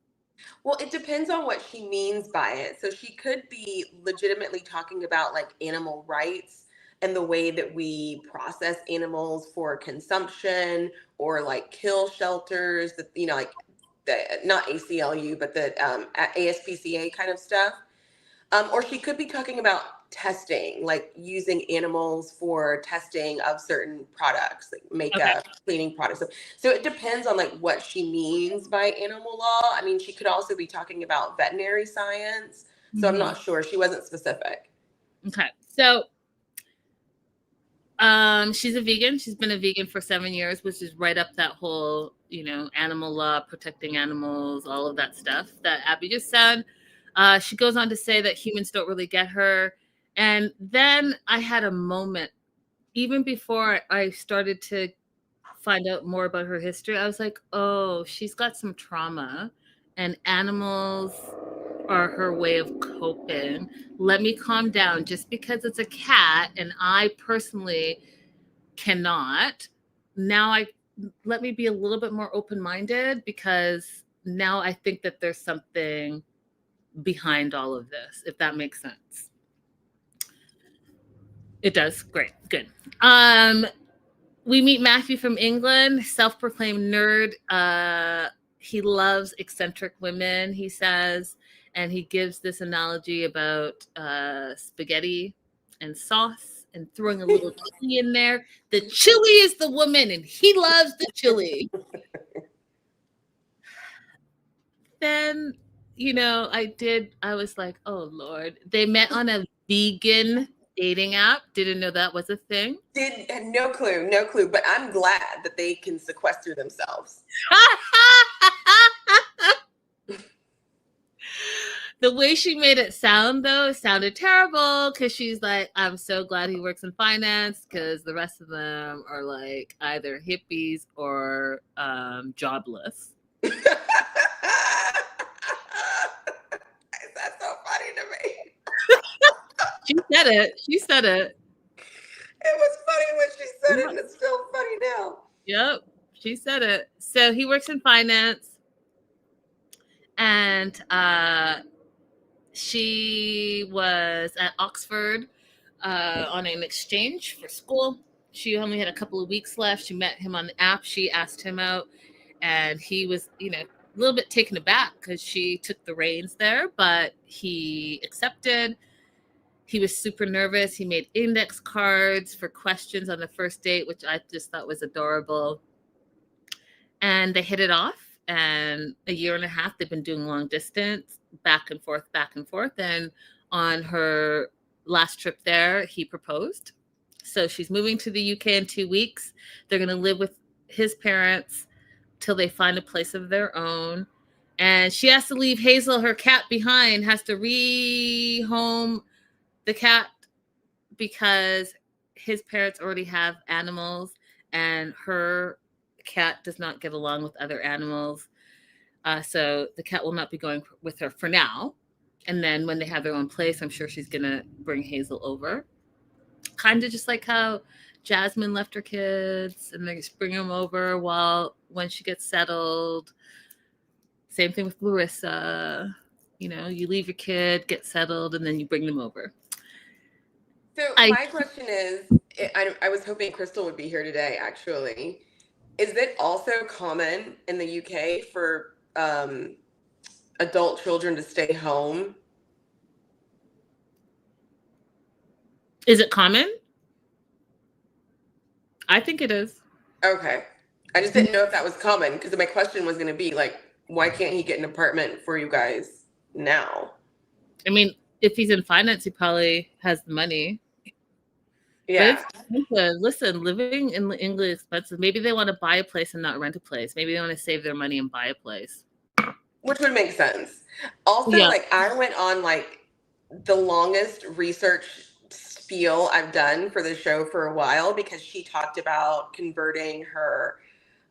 Speaker 2: Well, it depends on what she means by it. So she could be legitimately talking about like animal rights and the way that we process animals for consumption, or like kill shelters, that, you know, like the, not ACLU, but the ASPCA kind of stuff. Or she could be talking about testing, like using animals for testing of certain products, like makeup, cleaning products. So it depends on like what she means by animal law. I mean, she could also be talking about veterinary science. So I'm not sure. She wasn't specific.
Speaker 1: Okay. So she's a vegan. She's been a vegan for 7 years, which is right up that whole, you know, animal law, protecting animals, all of that stuff that Abby just said. She goes on to say that humans don't really get her. And then I had a moment, even before I started to find out more about her history. I was like, oh, she's got some trauma, and animals are her way of coping. Let me calm down. Just because it's a cat and I personally cannot, let me be a little bit more open-minded, because now I think that there's something behind all of this, if that makes sense. It does. Great. Good. We meet Matthew from England, self-proclaimed nerd. He loves eccentric women, he says, and he gives this analogy about spaghetti and sauce and throwing a little chili in there. The chili is the woman, and he loves the chili. Then, you know, I was like, oh Lord. They met on a vegan dating app. Didn't know that was a thing.
Speaker 2: Had no clue. But I'm glad that they can sequester themselves.
Speaker 1: The way she made it sound, though, sounded terrible because she's like, I'm so glad he works in finance because the rest of them are like either hippies or jobless.
Speaker 2: That's so funny to me.
Speaker 1: She said it. She said it.
Speaker 2: It was funny when she said it, and it's still funny now.
Speaker 1: Yep, she said it. So he works in finance, and she was at Oxford on an exchange for school. She only had a couple of weeks left. She met him on the app. She asked him out, and he was, a little bit taken aback because she took the reins there, but he accepted. He was super nervous. He made index cards for questions on the first date, which I just thought was adorable. And they hit it off. And a year and a half, they've been doing long distance, back and forth, back and forth. And on her last trip there, he proposed. So she's moving to the UK in 2 weeks. They're going to live with his parents till they find a place of their own. And she has to leave Hazel, her cat, behind, has to rehome the cat because his parents already have animals and her cat does not get along with other animals. So the cat will not be going with her for now. And then when they have their own place, I'm sure she's going to bring Hazel over. Kind of just like how Jasmine left her kids and they just bring them over when she gets settled. Same thing with Larissa. You leave your kid, get settled, and then you bring them over.
Speaker 2: So my question is, I was hoping Crystal would be here today, actually. Is it also common in the UK for adult children to stay home?
Speaker 1: Is it common? I think it is.
Speaker 2: Okay. I just didn't know if that was common because my question was going to be like, why can't he get an apartment for you guys now?
Speaker 1: I mean, if he's in finance, he probably has the money.
Speaker 2: Yeah.
Speaker 1: But listen, living in England is expensive. Maybe they want to buy a place and not rent a place. Maybe they want to save their money and buy a place.
Speaker 2: Which would make sense. Also, I went on the longest research spiel I've done for the show for a while because she talked about converting her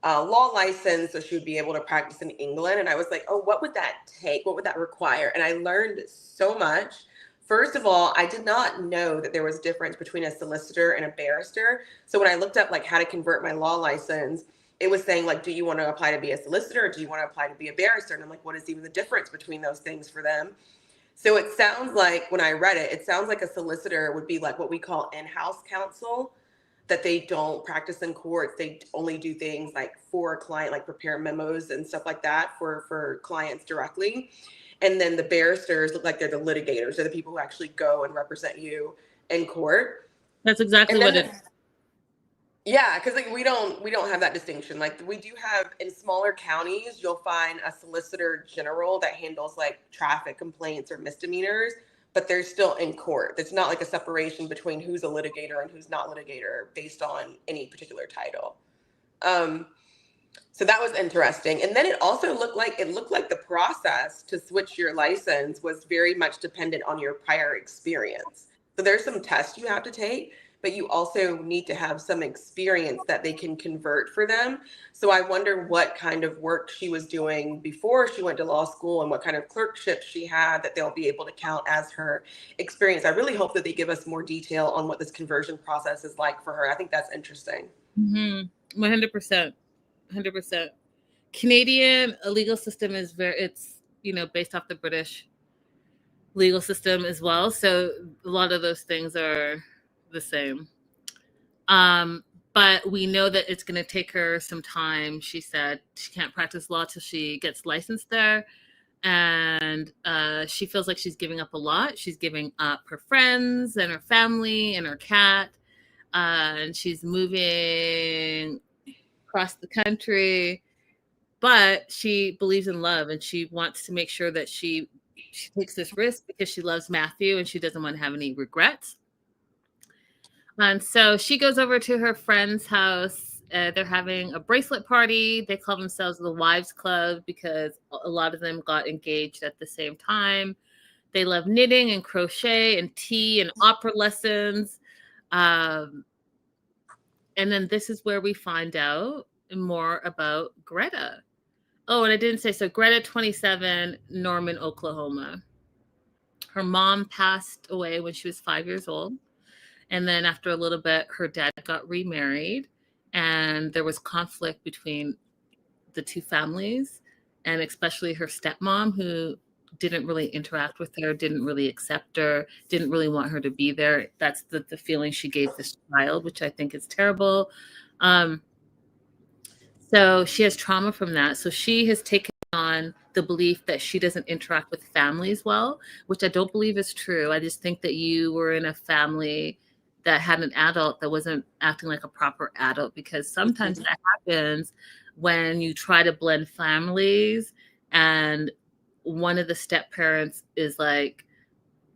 Speaker 2: law license so she would be able to practice in England. And I was like, oh, what would that take? What would that require? And I learned so much. First of all, I did not know that there was a difference between a solicitor and a barrister. So when I looked up how to convert my law license, it was saying do you want to apply to be a solicitor or do you want to apply to be a barrister? And I'm like, what is even the difference between those things for them? So it sounds like when I read it, it sounds like a solicitor would be like what we call in-house counsel, that they don't practice in courts. They only do things for a client, prepare memos and stuff like that for clients directly. And then the barristers look like they're the litigators. They're the people who actually go and represent you in court.
Speaker 1: That's exactly what it is.
Speaker 2: Yeah, because we don't have that distinction. We do have in smaller counties, you'll find a solicitor general that handles traffic complaints or misdemeanors, but they're still in court. It's not a separation between who's a litigator and who's not litigator based on any particular title. So that was interesting. And then it also looked like the process to switch your license was very much dependent on your prior experience. So there's some tests you have to take, but you also need to have some experience that they can convert for them. So I wonder what kind of work she was doing before she went to law school and what kind of clerkship she had that they'll be able to count as her experience. I really hope that they give us more detail on what this conversion process is like for her. I think that's interesting.
Speaker 1: 100%. 100%. Canadian legal system is it's based off the British legal system as well. So a lot of those things are the same. But we know that it's going to take her some time. She said she can't practice law till she gets licensed there. And she feels like she's giving up a lot. She's giving up her friends and her family and her cat. And she's moving across the country, but she believes in love and she wants to make sure that she takes this risk because she loves Matthew and she doesn't want to have any regrets. And so she goes over to her friend's house. They're having a bracelet party. They call themselves the Wives Club because a lot of them got engaged at the same time. They love knitting and crochet and tea and opera lessons. And then this is where we find out more about Greta. Oh, and I didn't say, so Greta, 27, Norman, Oklahoma. Her mom passed away when she was 5 years old. And then after a little bit, her dad got remarried, and there was conflict between the two families, and especially her stepmom, who didn't really interact with her, didn't really accept her, didn't really want her to be there. That's the feeling she gave this child, which I think is terrible. So she has trauma from that. So she has taken on the belief that she doesn't interact with families well, which I don't believe is true. I just think that you were in a family that had an adult that wasn't acting like a proper adult, because sometimes that happens when you try to blend families and one of the step parents is like,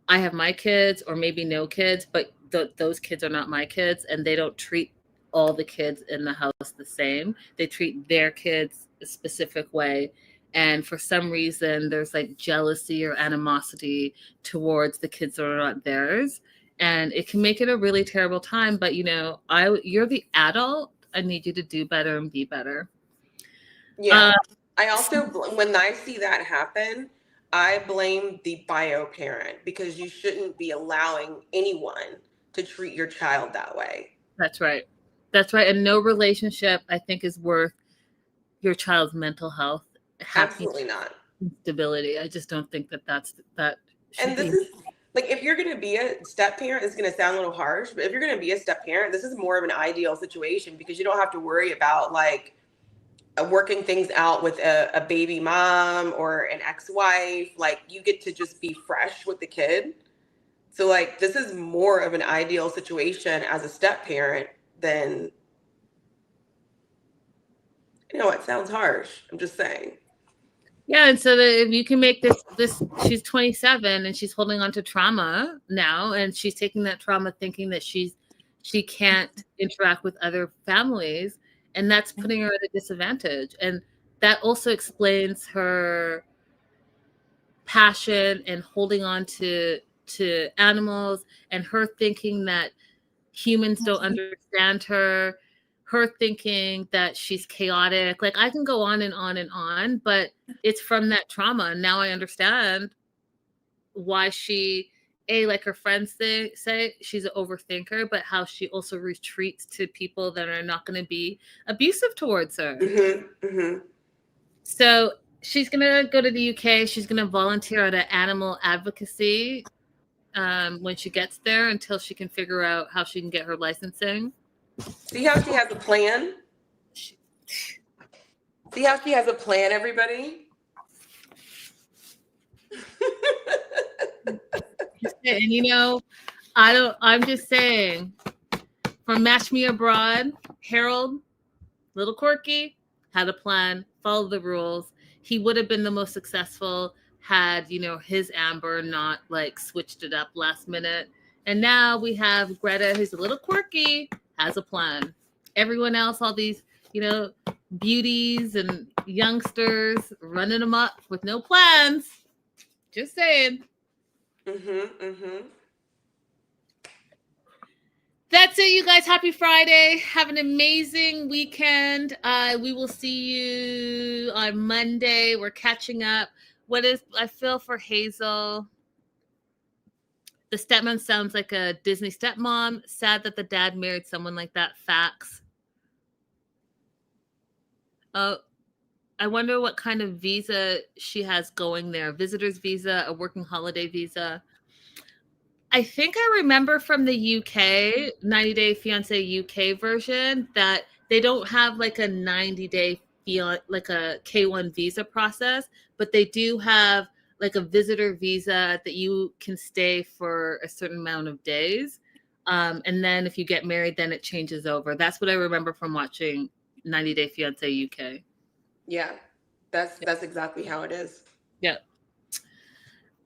Speaker 1: I have my kids, or maybe no kids, but those kids are not my kids, and they don't treat all the kids in the house the same. They treat their kids a specific way. And for some reason, there's like jealousy or animosity towards the kids that are not theirs. And it can make it a really terrible time. But, you're the adult. I need you to do better and be better.
Speaker 2: Yeah. I also, when I see that happen, I blame the bio parent, because you shouldn't be allowing anyone to treat your child that way.
Speaker 1: That's right. That's right. And no relationship, I think, is worth your child's mental health.
Speaker 2: Absolutely not.
Speaker 1: Stability. I just don't think that that.
Speaker 2: And this is like, if you're going to be a step parent, it's going to sound a little harsh, but if you're going to be a step parent, this is more of an ideal situation, because you don't have to worry about like working things out with a baby mom or an ex-wife. Like, you get to just be fresh with the kid. So like, this is more of an ideal situation as a step parent than, it sounds harsh. I'm just saying.
Speaker 1: Yeah, and so if you can make this, she's 27 and she's holding on to trauma now, and she's taking that trauma thinking that she can't interact with other families, and that's putting her at a disadvantage. And that also explains her passion and holding on to animals, and her thinking that humans don't understand her thinking that she's chaotic. Like, I can go on and on and on, but it's from that trauma. And now I understand why she, like her friends say, she's an overthinker, but how she also retreats to people that are not going to be abusive towards her.
Speaker 2: Mm-hmm, mm-hmm.
Speaker 1: So she's going to go to the UK. She's going to volunteer at an animal advocacy when she gets there, until she can figure out how she can get her licensing.
Speaker 2: See how she has a plan? See how she has a plan, everybody?
Speaker 1: And I'm just saying, from Match Me Abroad, Harold, little quirky, had a plan, followed the rules. He would have been the most successful had, his Amber not like switched it up last minute. And now we have Greta, who's a little quirky, has a plan. Everyone else, all these, beauties and youngsters running amok with no plans. Just saying.
Speaker 2: Mm-hmm, mm-hmm.
Speaker 1: That's it, you guys. Happy Friday. Have an amazing weekend. We will see you on Monday. We're catching up. I feel for Hazel. The stepmom sounds like a Disney stepmom. Sad that the dad married someone like that. Facts. I wonder what kind of visa she has going there. Visitor's visa, a working holiday visa. I think I remember from the UK, 90 Day Fiance UK version, that they don't have like a 90-day like a K1 visa process, but they do have like a visitor visa that you can stay for a certain amount of days. And then if you get married, then it changes over. That's what I remember from watching 90 Day Fiance UK.
Speaker 2: Yeah, that's exactly how it is.
Speaker 1: Yeah.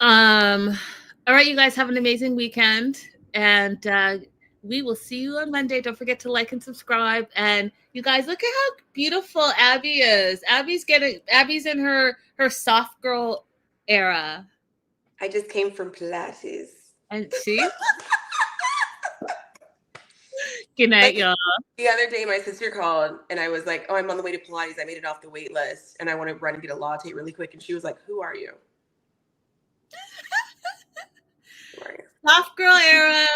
Speaker 1: All right, you guys, have an amazing weekend, and we will see you on Monday. Don't forget to like and subscribe. And you guys, look at how beautiful Abby is. Abby's in her soft girl era.
Speaker 2: I just came from Pilates.
Speaker 1: And see? Good night, y'all.
Speaker 2: The other day, my sister called and I was like, oh, I'm on the way to Pilates. I made it off the wait list and I want to run and get a latte really quick. And she was like, who are you?
Speaker 1: Soft girl era.